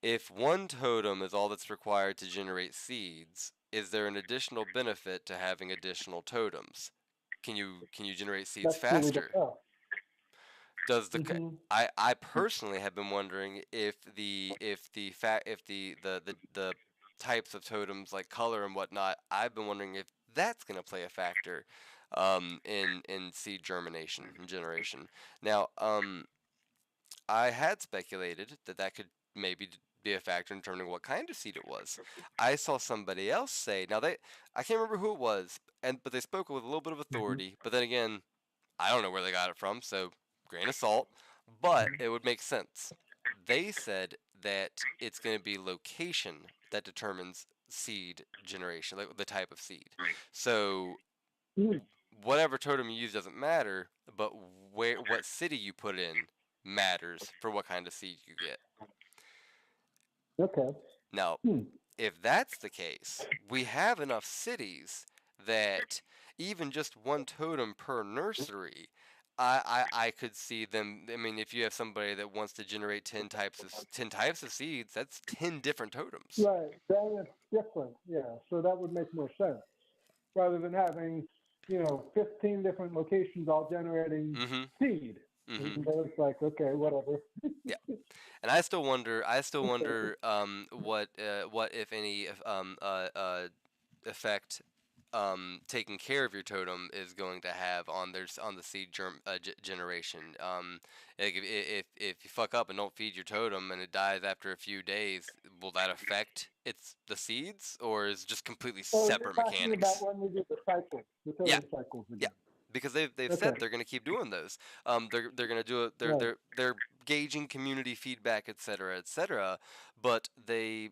if one totem is all that's required to generate seeds, is there an additional benefit to having additional totems? Can you generate seeds faster? Does the I personally have been wondering if the types of totems like color and whatnot, I've been wondering if that's going to play a factor in seed germination and generation. Now, I had speculated that could maybe be a factor in determining what kind of seed it was. I saw somebody else say, now I can't remember who it was, but they spoke with a little bit of authority, but then again, I don't know where they got it from, so grain of salt, but it would make sense. They said that it's going to be location that determines seed generation, like the type of seed. So whatever totem you use doesn't matter, but what city you put in matters for what kind of seed you get. Okay. Now, if that's the case, we have enough cities that even just one totem per nursery, I could see them. I mean, if you have somebody that wants to generate 10 types of seeds, that's 10 different totems. Right. Then it's different. Yeah. So that would make more sense rather than having 15 different locations all generating seed. It's like, okay, whatever. Yeah, and I still wonder what if any effect taking care of your totem is going to have on the seed generation. If you fuck up and don't feed your totem and it dies after a few days, will that affect the seeds, or is it just completely separate mechanics? About when we do the cycles, the totem cycles again. Yeah. Because they've said they're going to keep doing those. They're going to do it. They're gauging community feedback, et cetera, but they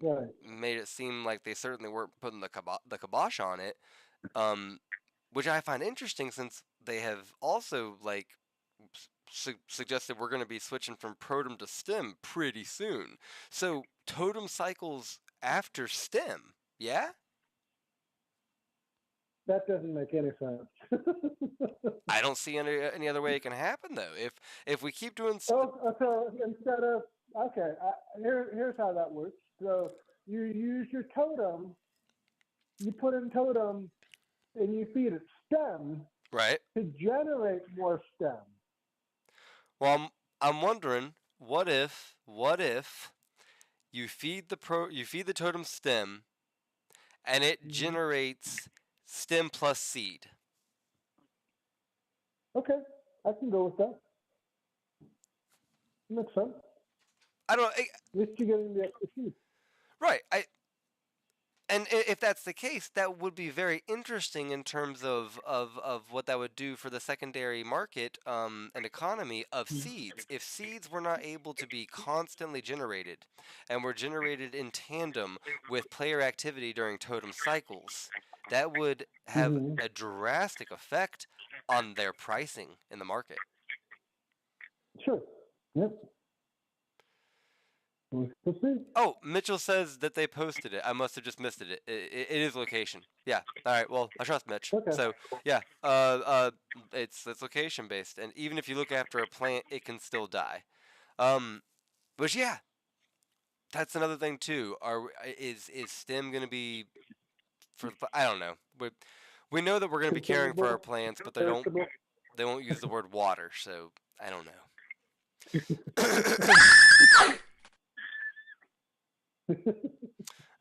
made it seem like they certainly weren't putting the kibosh on it, which I find interesting since they have also suggested we're going to be switching from protem to stem pretty soon. So totem cycles after stem, yeah. That doesn't make any sense. I don't see any other way it can happen though. If we keep doing So instead of here's how that works. So you use your totem, you put in totem, and you feed it stem right. to generate more stem. Well, I'm wondering what if you feed the totem stem, and it generates stem plus seed. Okay, I can go with that. Makes sense. I don't. At least you're getting the extra seed. Right. And if that's the case, that would be very interesting in terms of what that would do for the secondary market and economy of seeds. If seeds were not able to be constantly generated and were generated in tandem with player activity during totem cycles, that would have a drastic effect on their pricing in the market. Sure. Yep. We'll see. Oh, Mitchell says that they posted it. I must have just missed it. It is location. Yeah. All right. Well, I trust Mitch. Okay. So yeah. It's location based, and even if you look after a plant, it can still die. But yeah, that's another thing too. Is STEM gonna be for? I don't know. We know that we're gonna be caring for our plants, but they won't use the word water. So I don't know.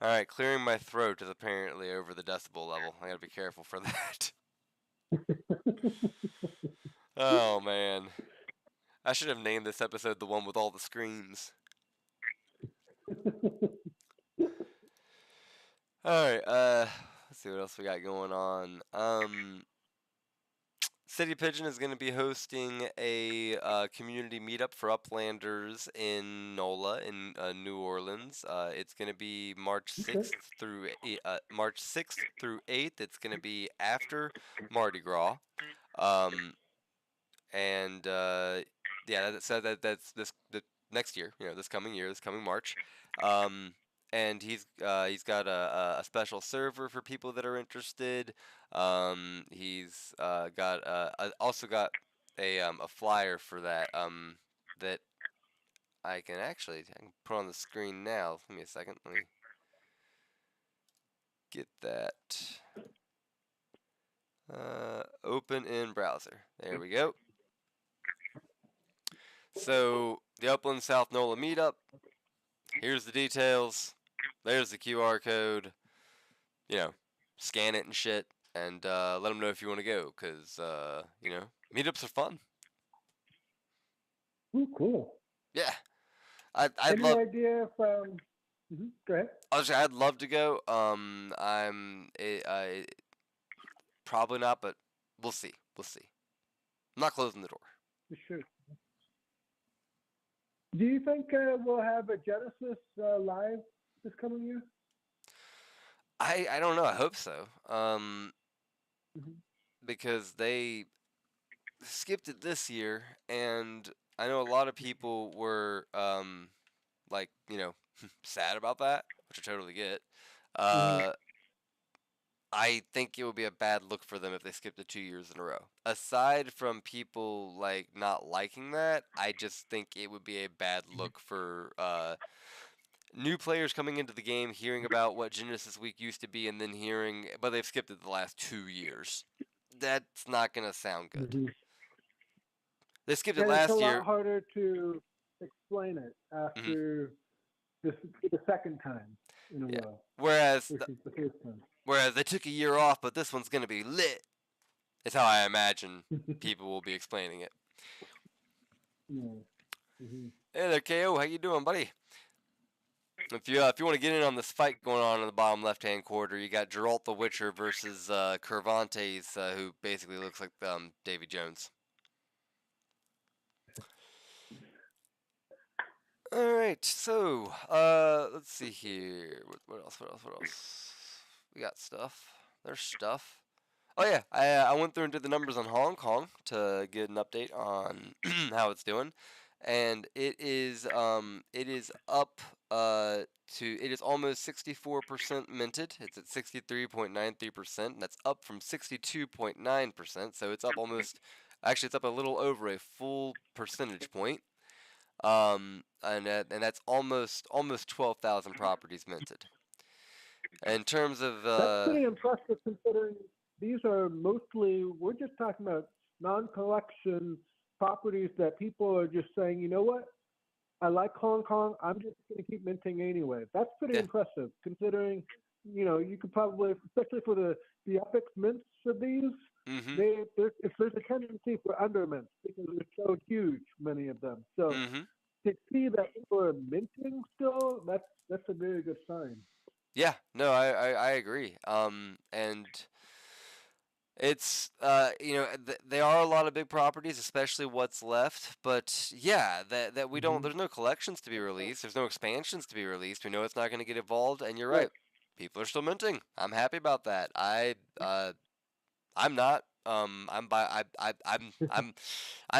All right, clearing my throat is apparently over the decibel level. I gotta be careful for that. Oh man, I should have named this episode the one with all the screams. All right, let's see what else we got going on. City Pigeon is going to be hosting a community meetup for Uplanders in NOLA in New Orleans. It's going to be March 6th through 8th. It's going to be after Mardi Gras, and yeah, that's the next year. This coming year, this coming March. And he's got a special server for people that are interested. He's also got a flyer for that that I can put on the screen now. Give me a second. Let me get that. Open in browser. There we go. So the Upland South NOLA meetup. Here's the details. There's the QR code. Scan it and shit, and let them know if you want to go, because meetups are fun. Ooh, cool. Yeah, Any idea from? Go ahead. I'd love to go. Probably not, but we'll see. I'm not closing the door. Sure. Do you think we'll have a Genesis live this coming year? I don't know. I hope so. Because they skipped it this year, and I know a lot of people were sad about that, which I totally get. I think it would be a bad look for them if they skipped it 2 years in a row. Aside from people not liking that, I just think it would be a bad look for new players coming into the game, hearing about what Genesis Week used to be, and then but they've skipped it the last 2 years. That's not gonna sound good. They skipped it last year. It's a lot harder to explain it after the second time in a row. Whereas the first time. Whereas they took a year off, but this one's gonna be lit. Is how I imagine people will be explaining it. Hey there, KO. How you doing, buddy? If you want to get in on this fight going on in the bottom left-hand corner, you got Geralt the Witcher versus Cervantes, who basically looks like Davy Jones. All right, so let's see here. What else? We got stuff. There's stuff. Oh yeah, I went through and did the numbers on Hong Kong to get an update on how it's doing, and it is up it is almost 64% minted. It's at 63.93%. That's up from 62.9%. So it's up actually it's up a little over a full percentage point. And that's almost 12,000 properties minted. In terms of that's pretty impressive considering these are mostly, we're just talking about non-collection properties that people are just saying, you know what, I like Hong Kong, I'm just going to keep minting anyway. That's pretty impressive considering, you know, you could probably, especially for the epic mints of these, there's a tendency for under mints because they're so huge, many of them. So to see that people are minting still, that's a very good sign. Yeah, no, I agree. And it's you know, there are a lot of big properties, especially what's left. But yeah, that we don't. There's no collections to be released. There's no expansions to be released. We know it's not going to get evolved. And you're right. People are still minting. I'm happy about that. I'm not. I'm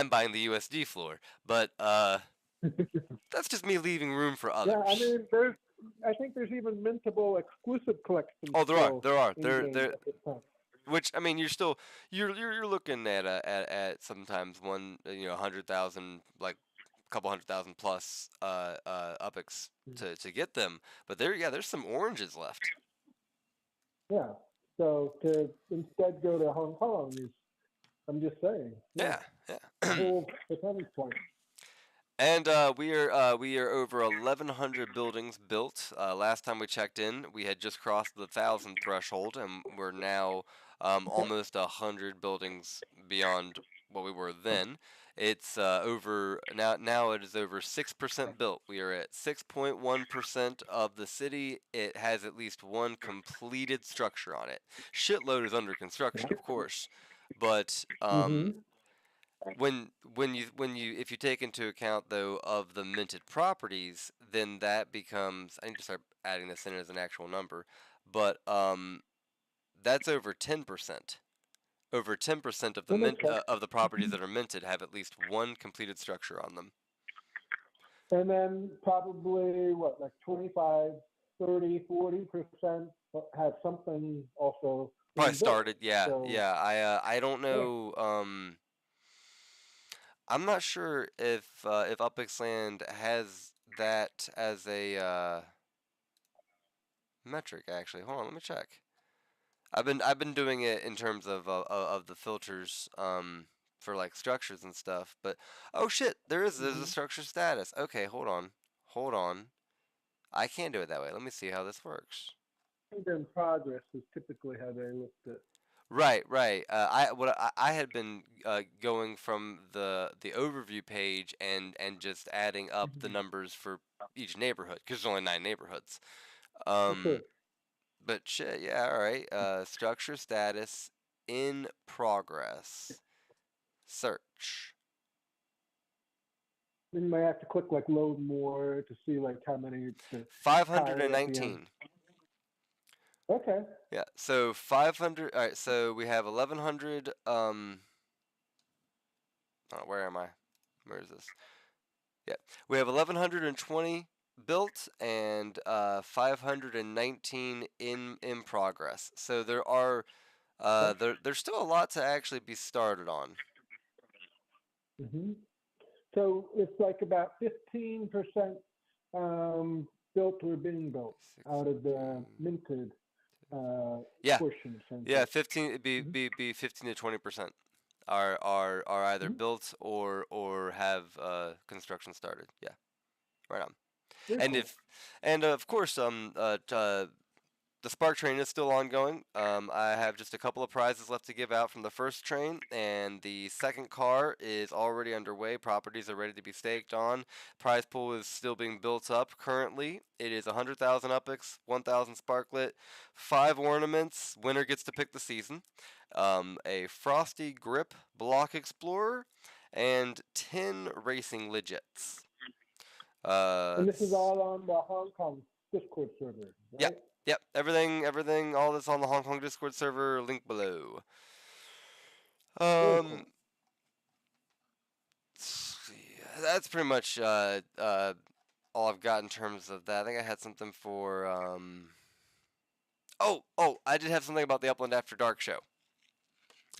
buying the USD floor, but that's just me leaving room for others. Yeah, I mean, I think there's even mintable exclusive collections. Oh, there are. There. Which I mean, you're looking at sometimes 100,000, like a couple 100,000 plus Uppies to get them. But there's some oranges left. Yeah. So to instead go to Hong Kong I'm just saying. Yeah. The whole percentage point. And we are over 1,100 buildings built. Last time we checked in, we had just crossed the 1,000 threshold, and we're now almost 100 buildings beyond what we were then. It's over now. It is over 6% built. We are at 6.1% of the city. It has at least one completed structure on it. Shitload is under construction, of course, but if you take into account though of the minted properties, then that becomes, I need to start adding this in as an actual number, but that's over 10%. Over 10% of the of the properties that are minted have at least one completed structure on them. And then probably like 25, 30, 40% have something also probably started. Yeah, so, I don't know. I'm not sure if Uppies has that as a metric. Actually, hold on, let me check. I've been doing it in terms of the filters for like structures and stuff. But oh shit, there's a structure status. Okay, hold on. I can't do it that way. Let me see how this works. In progress is typically how they list it. Right. I had been going from the overview page and just adding up the numbers for each neighborhood because there's only 9 neighborhoods. But shit, yeah, all right. Structure status in progress. Search. Then you might have to click like load more to see like how many. 519. Okay. Yeah. So 500. All right. So we have 1,100. Where am I? Where is this? Yeah. We have 1,120 built and 519 in progress. So there are there's still a lot to actually be started on. So it's like about 15% built or being built out of the minted portion. Yeah, 15. It'd be 15 to 20% are either built or have construction started. Yeah, right on. And of course, the Spark train is still ongoing. I have just a couple of prizes left to give out from the first train, and the second car is already underway. Properties are ready to be staked on. Prize pool is still being built up currently. It is 100,000 Uppies, 1,000 Sparklet, 5 ornaments. Winner gets to pick the season. A Frosty Grip Block Explorer, and 10 Racing Legits. And this is all on the Hong Kong Discord server, right? Yep, everything, all this on the Hong Kong Discord server, link below. That's pretty much all I've got in terms of that. I think I had something for Oh, I did have something about the Upland After Dark show.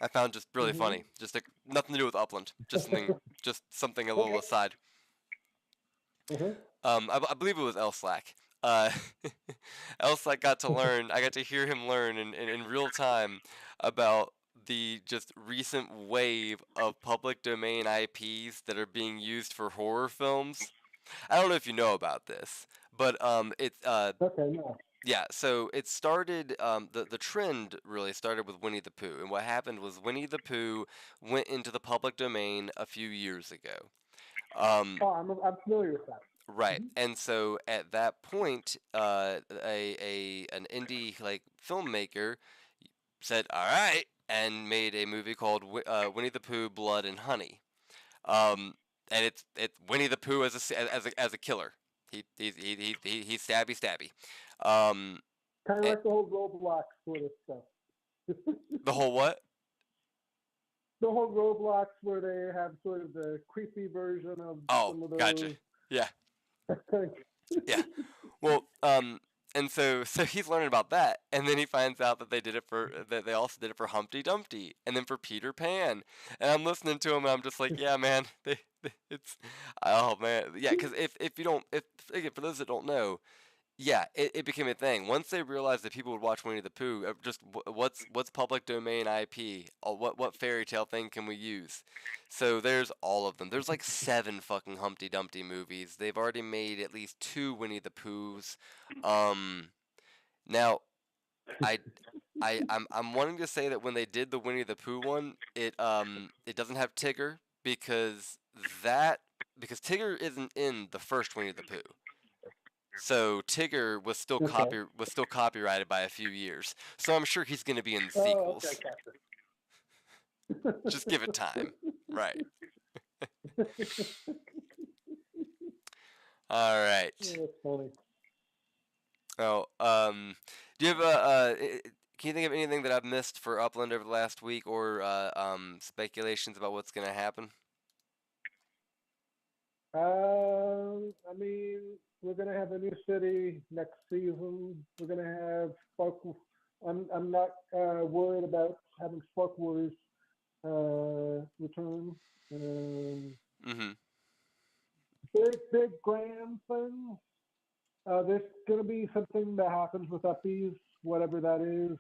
I found just really funny. Just nothing to do with Upland. Just something a little aside. I believe it was Elslack. Elslack got to learn. I got to hear him learn in real time about the just recent wave of public domain IPs that are being used for horror films. I don't know if you know about this, but it's yeah, so it started, the trend really started with Winnie the Pooh, and what happened was Winnie the Pooh went into the public domain a few years ago. I'm familiar with that. Right, and so at that point, an indie like filmmaker said, "All right," and made a movie called Winnie the Pooh: Blood and Honey. And it's Winnie the Pooh as a killer. He's stabby. Kind of like the whole Roblox sort of stuff. The whole what? The whole Roblox where they have sort of the creepy version of some of those. Gotcha. Yeah. Yeah. Well, and so he's learning about that, and then he finds out that they also did it for Humpty Dumpty, and then for Peter Pan, and I'm listening to him, and I'm just like, yeah, man, it's, oh man, yeah, because if for those that don't know, yeah, it became a thing. Once they realized that people would watch Winnie the Pooh, just what's public domain IP? What fairy tale thing can we use? So there's all of them. There's like 7 fucking Humpty Dumpty movies. They've already made at least 2 Winnie the Poohs. Now, I'm wanting to say that when they did the Winnie the Pooh one, it doesn't have Tigger because Tigger isn't in the first Winnie the Pooh. So Tigger was still copyrighted by a few years. So I'm sure he's going to be in sequels. Just give it time. Right. All right. Yeah, that's funny. Oh, do you have can you think of anything that I've missed for Upland over the last week, or speculations about what's going to happen? I mean, we're gonna have a new city next season. We're gonna have Spark. I'm not worried about having Spark Wars return. Big grand thing. There's gonna be something that happens with Uppies, whatever that is.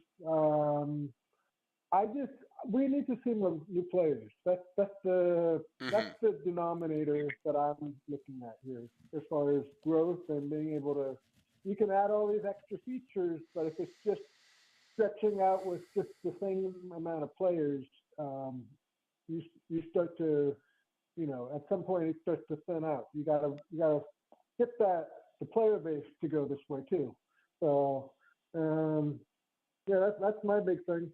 We need to see more new players. That's the denominator that I'm looking at here as far as growth and being able to. You can add all these extra features, but if it's just stretching out with just the same amount of players, you start to, at some point it starts to thin out. You gotta get the player base to go this way too. So that's my big thing.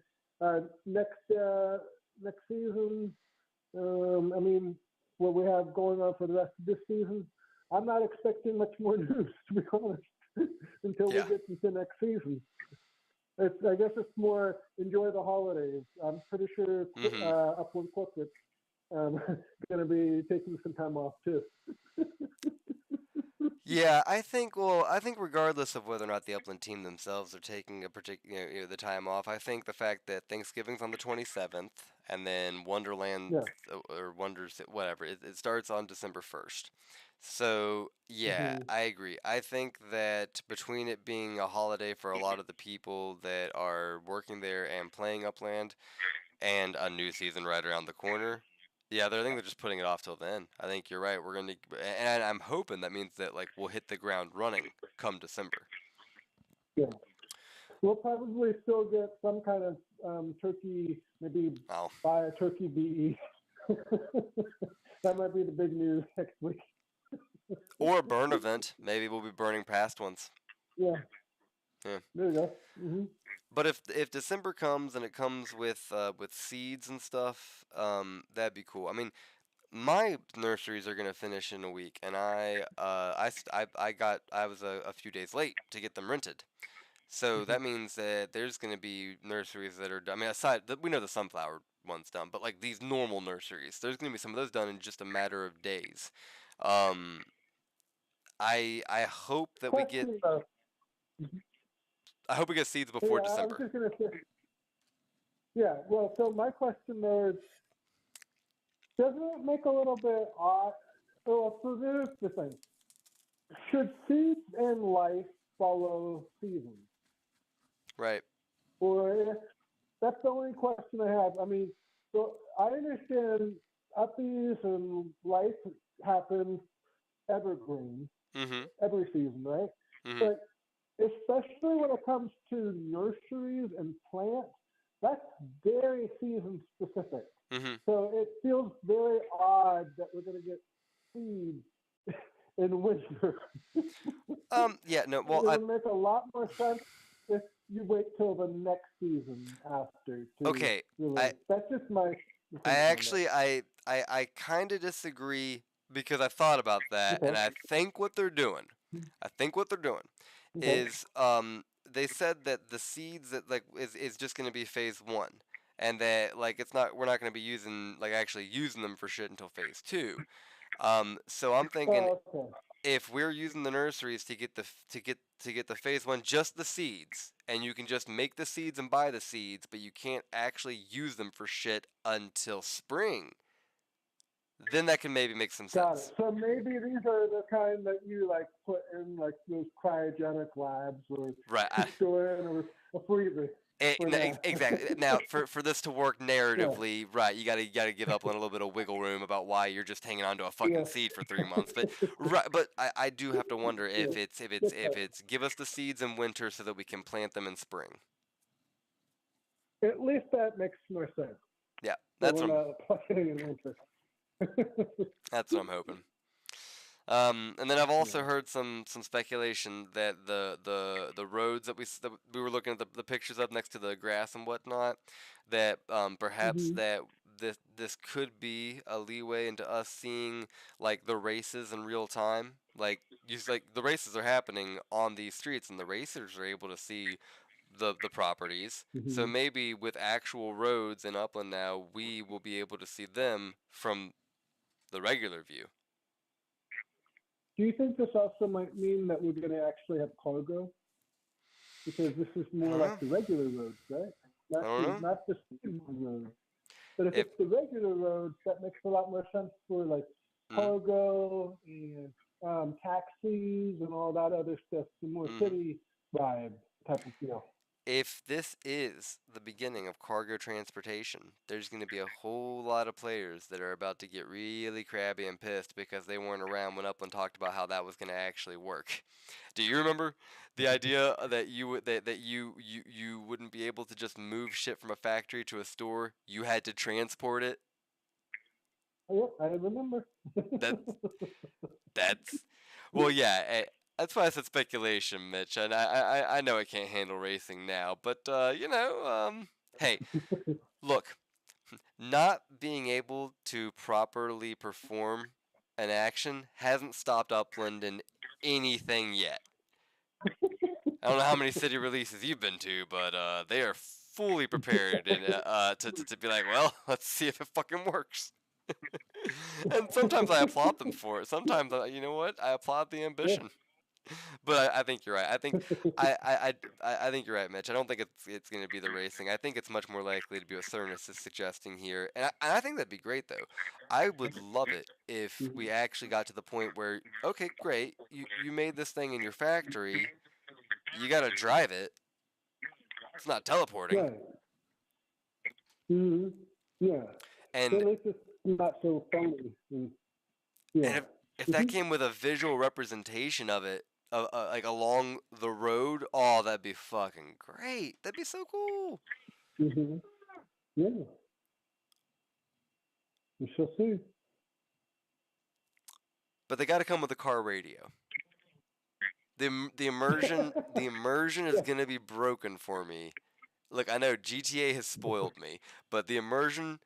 Next season, I mean, what we have going on for the rest of this season, I'm not expecting much more news, to be honest, until we get into next season. I guess it's more enjoy the holidays. I'm pretty sure Upland Corporate going to be taking some time off too. Yeah, I think regardless of whether or not the Upland team themselves are taking a particular, the time off, I think the fact that Thanksgiving's on the 27th, and then Wonderland or Wonders, whatever, it starts on December 1st. So, yeah, I agree. I think that between it being a holiday for a lot of the people that are working there and playing Upland, and a new season right around the corner, yeah, I think they're just putting it off till then. I think you're right. And I'm hoping that means that we'll hit the ground running come December. Yeah, we'll probably still get some kind of turkey. Maybe buy a turkey BE. That might be the big news next week. Or a burn event. Maybe we'll be burning past ones. Yeah. There you go. But if December comes and it comes with seeds and stuff, that'd be cool. I mean, my nurseries are gonna finish in a week, and I was a few days late to get them rented. So that means that there's gonna be nurseries that are done. I mean, we know the sunflower one's done, but these normal nurseries, there's gonna be some of those done in just a matter of days. I hope that we get. Question, though. I hope we get seeds before Yeah, I was December. just gonna say. Yeah. Well, so my question there is, doesn't it make a little bit odd? Well, so there's the thing. Should seeds and life follow seasons? Right. Or that's the only question I have. I mean, so I understand Uppies and life happens evergreen, Mm-hmm. every season, right? Mm-hmm. But especially when it comes to nurseries and plants, that's very season specific. Mm-hmm. So it feels very odd that we're going to get seeds in winter. Yeah. No. Well, It would make a lot more sense if you wait till the next season after to okay. really. That's just my. I actually, I kind of disagree because I thought about that, and Okay. I think what they're doing, Okay. is they said that the seeds that like is just gonna be phase 1, and that like we're not gonna be actually using them for shit until phase 2. So I'm thinking Okay. if we're using the nurseries to get the phase 1, just the seeds, and you can just make the seeds and buy the seeds, but you can't actually use them for shit until spring, then that can maybe make some Got sense. it. So maybe these are the kind that you like put in like those cryogenic labs or Right. store in a freezer. Exactly. Now, for this to work narratively, right, you gotta give up on a little bit of wiggle room about why you're just hanging on to a fucking seed for 3 months. But right, but I do have to wonder if it's give us the seeds in winter so that we can plant them in spring. At least that makes more sense. Yeah, That we're not planting in winter. that's what I'm hoping. And then I've also heard some speculation that the roads that we were looking at the pictures of next to the grass and whatnot, that perhaps that this could be a leeway into us seeing like the races in real time. Like the races are happening on these streets, and the racers are able to see the properties. So maybe with actual roads in Upland now, we will be able to see them from the regular view. Do you think this also might mean that we're going to actually have cargo? Because this is more like the regular roads, right? Not the speed roads. But if it's the regular roads, that makes a lot more sense for like cargo and taxis and all that other stuff, the more city vibe type of feel. If this is the beginning of cargo transportation, there's going to be a whole lot of players that are about to get really crabby and pissed because they weren't around when Upland talked about how that was going to actually work. Do you remember the idea that you wouldn't be able to just move shit from a factory to a store? You had to transport it. Yep, I remember. That's well, yeah. That's why I said speculation, Mitch, and I know I can't handle racing now, but hey, look, not being able to properly perform an action hasn't stopped Upland in anything yet. I don't know how many city releases you've been to, but they are fully prepared and to be like, well, let's see if it fucking works. And sometimes I applaud them for it. Sometimes, you know what? I applaud the ambition. But I think you're right. I think I think you're right, Mitch. I don't think it's going to be the racing. I think it's much more likely to be what Cernus is suggesting here, and I think that'd be great though. I would love it if we actually got to the point where, okay, great, you made this thing in your factory, you got to drive it. It's not teleporting. Right. Yeah. And at least it's not so funny. Yeah. And if that came with a visual representation of it, like along the road, oh, that'd be fucking great. That'd be so cool. Yeah. We shall see. But they got to come with a car radio. The immersion is gonna be broken for me. Look, I know GTA has spoiled me, but the immersion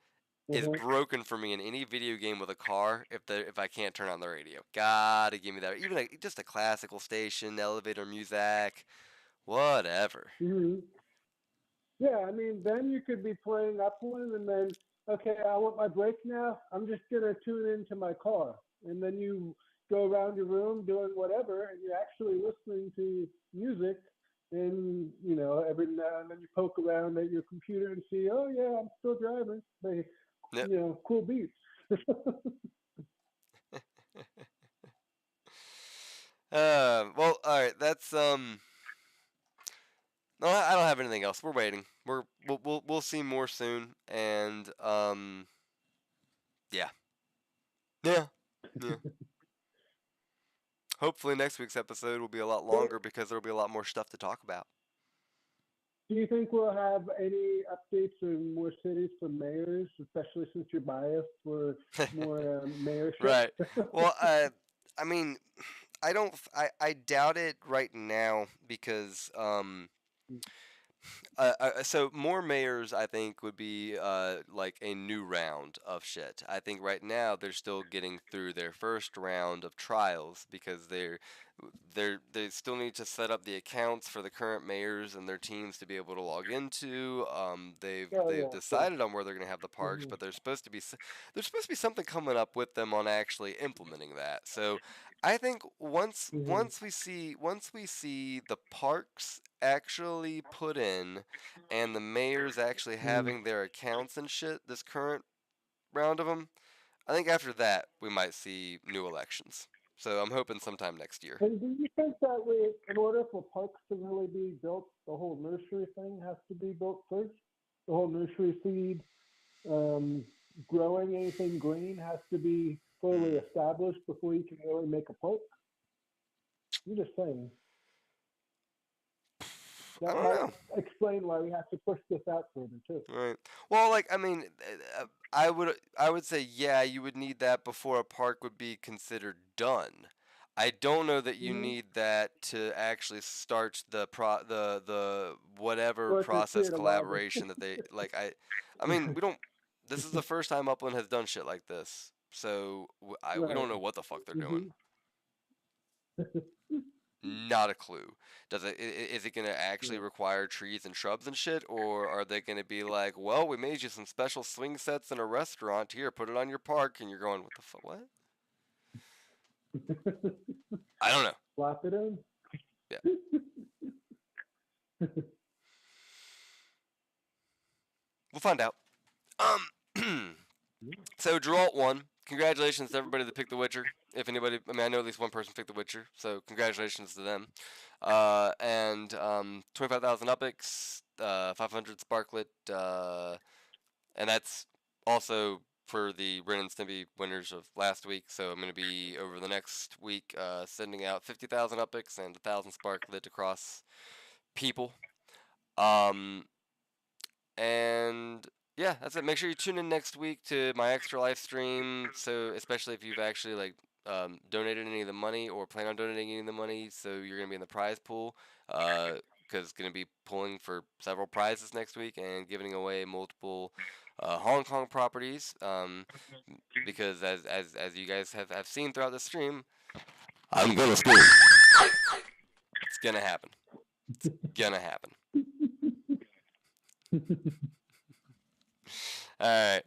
is broken for me in any video game with a car if I can't turn on the radio. Gotta give me that. Even just a classical station, elevator music, whatever. Yeah, I mean, then you could be playing Upland and then, okay, I want my break now. I'm just going to tune into my car. And then you go around your room doing whatever, and you're actually listening to music. And every now and then you poke around at your computer and see, oh yeah, I'm still driving. They, Yep. Cool beats. Well, all right. That's No, I don't have anything else. We're waiting. We'll see more soon, and yeah. Hopefully next week's episode will be a lot longer because there'll be a lot more stuff to talk about. Do you think we'll have any updates in more cities for mayors, especially since you're biased for more mayorship? Right. Well, I mean, I doubt it right now because so more mayors, I think, would be like a new round of shit. I think right now they're still getting through their first round of trials because they still need to set up the accounts for the current mayors and their teams to be able to log into. They've decided on where they're going to have the parks, but there's supposed to be something coming up with them on actually implementing that. So I think once we see the parks actually put in and the mayors actually having their accounts and shit, this current round of them, I think after that we might see new elections. So I'm hoping sometime next year. And do you think that in order for parks to really be built, the whole nursery thing has to be built first? The whole nursery seed, growing anything green has to be fully established before you can really make a park? I'm just saying. That might explain why we have to push this out further too. Right. Well, I mean, I would say you would need that before a park would be considered done. I don't know that you need that to actually start the whatever process collaboration that they like. I mean, we don't. This is the first time Upland has done shit like this, so we don't know what the fuck they're doing. Not a clue. Is it going to actually require trees and shrubs and shit, or are they going to be like, well, we made you some special swing sets in a restaurant here, put it on your park, and you're going, what the fuck, what? I don't know. Slap it in. Yeah. We'll find out. So Geralt won. Congratulations to everybody that picked The Witcher. If anybody, I mean, I know at least one person picked The Witcher, so congratulations to them. And 25,000 Uppies, 500 Sparklet, and that's also for the Ren and Stimpy winners of last week. So I'm going to be over the next week sending out 50,000 Uppies and 1,000 Sparklet across people. And yeah, that's it. Make sure you tune in next week to my extra live stream. So especially if you've actually donated any of the money or plan on donating any of the money, so you're gonna be in the prize pool. Because it's gonna be pulling for several prizes next week and giving away multiple Hong Kong properties. Because as you guys have seen throughout the stream, I'm gonna steal. It's gonna happen. It's gonna happen. Alright,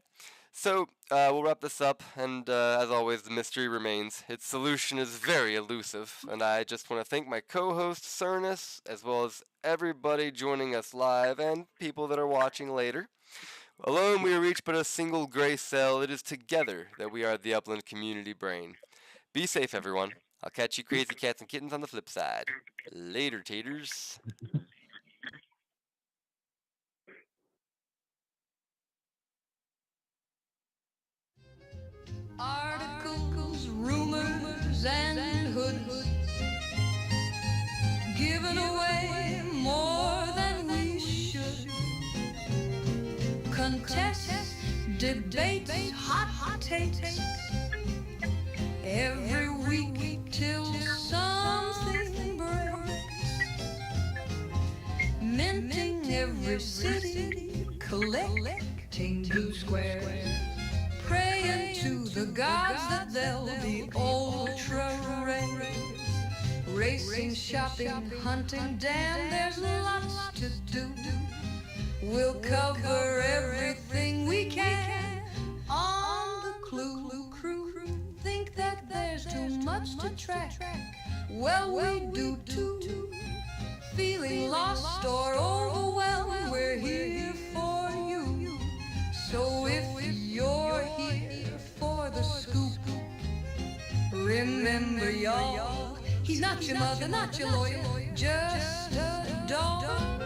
so we'll wrap this up, and as always, the mystery remains. Its solution is very elusive, and I just want to thank my co-host, Cernus, as well as everybody joining us live, and people that are watching later. Alone we are each but a single gray cell. It is together that we are the Upland Community Brain. Be safe, everyone. I'll catch you crazy cats and kittens on the flip side. Later, taters. Articles, rumors, and hoods, giving away more than we should. Contests, debates, hot takes, every week till something breaks. Minting every city, collecting blue squares. Praying to the gods that they'll be ultra rare. Racing, shopping, hunting, damn, there's lots to do. We'll cover everything we can on the Clue Crew. Think that there's too much much to track. Well, we do too. Feeling lost or overwhelmed, we're here for you. So if you're here for the scoop, remember y'all, he's not your mother, not your lawyer, just a dog.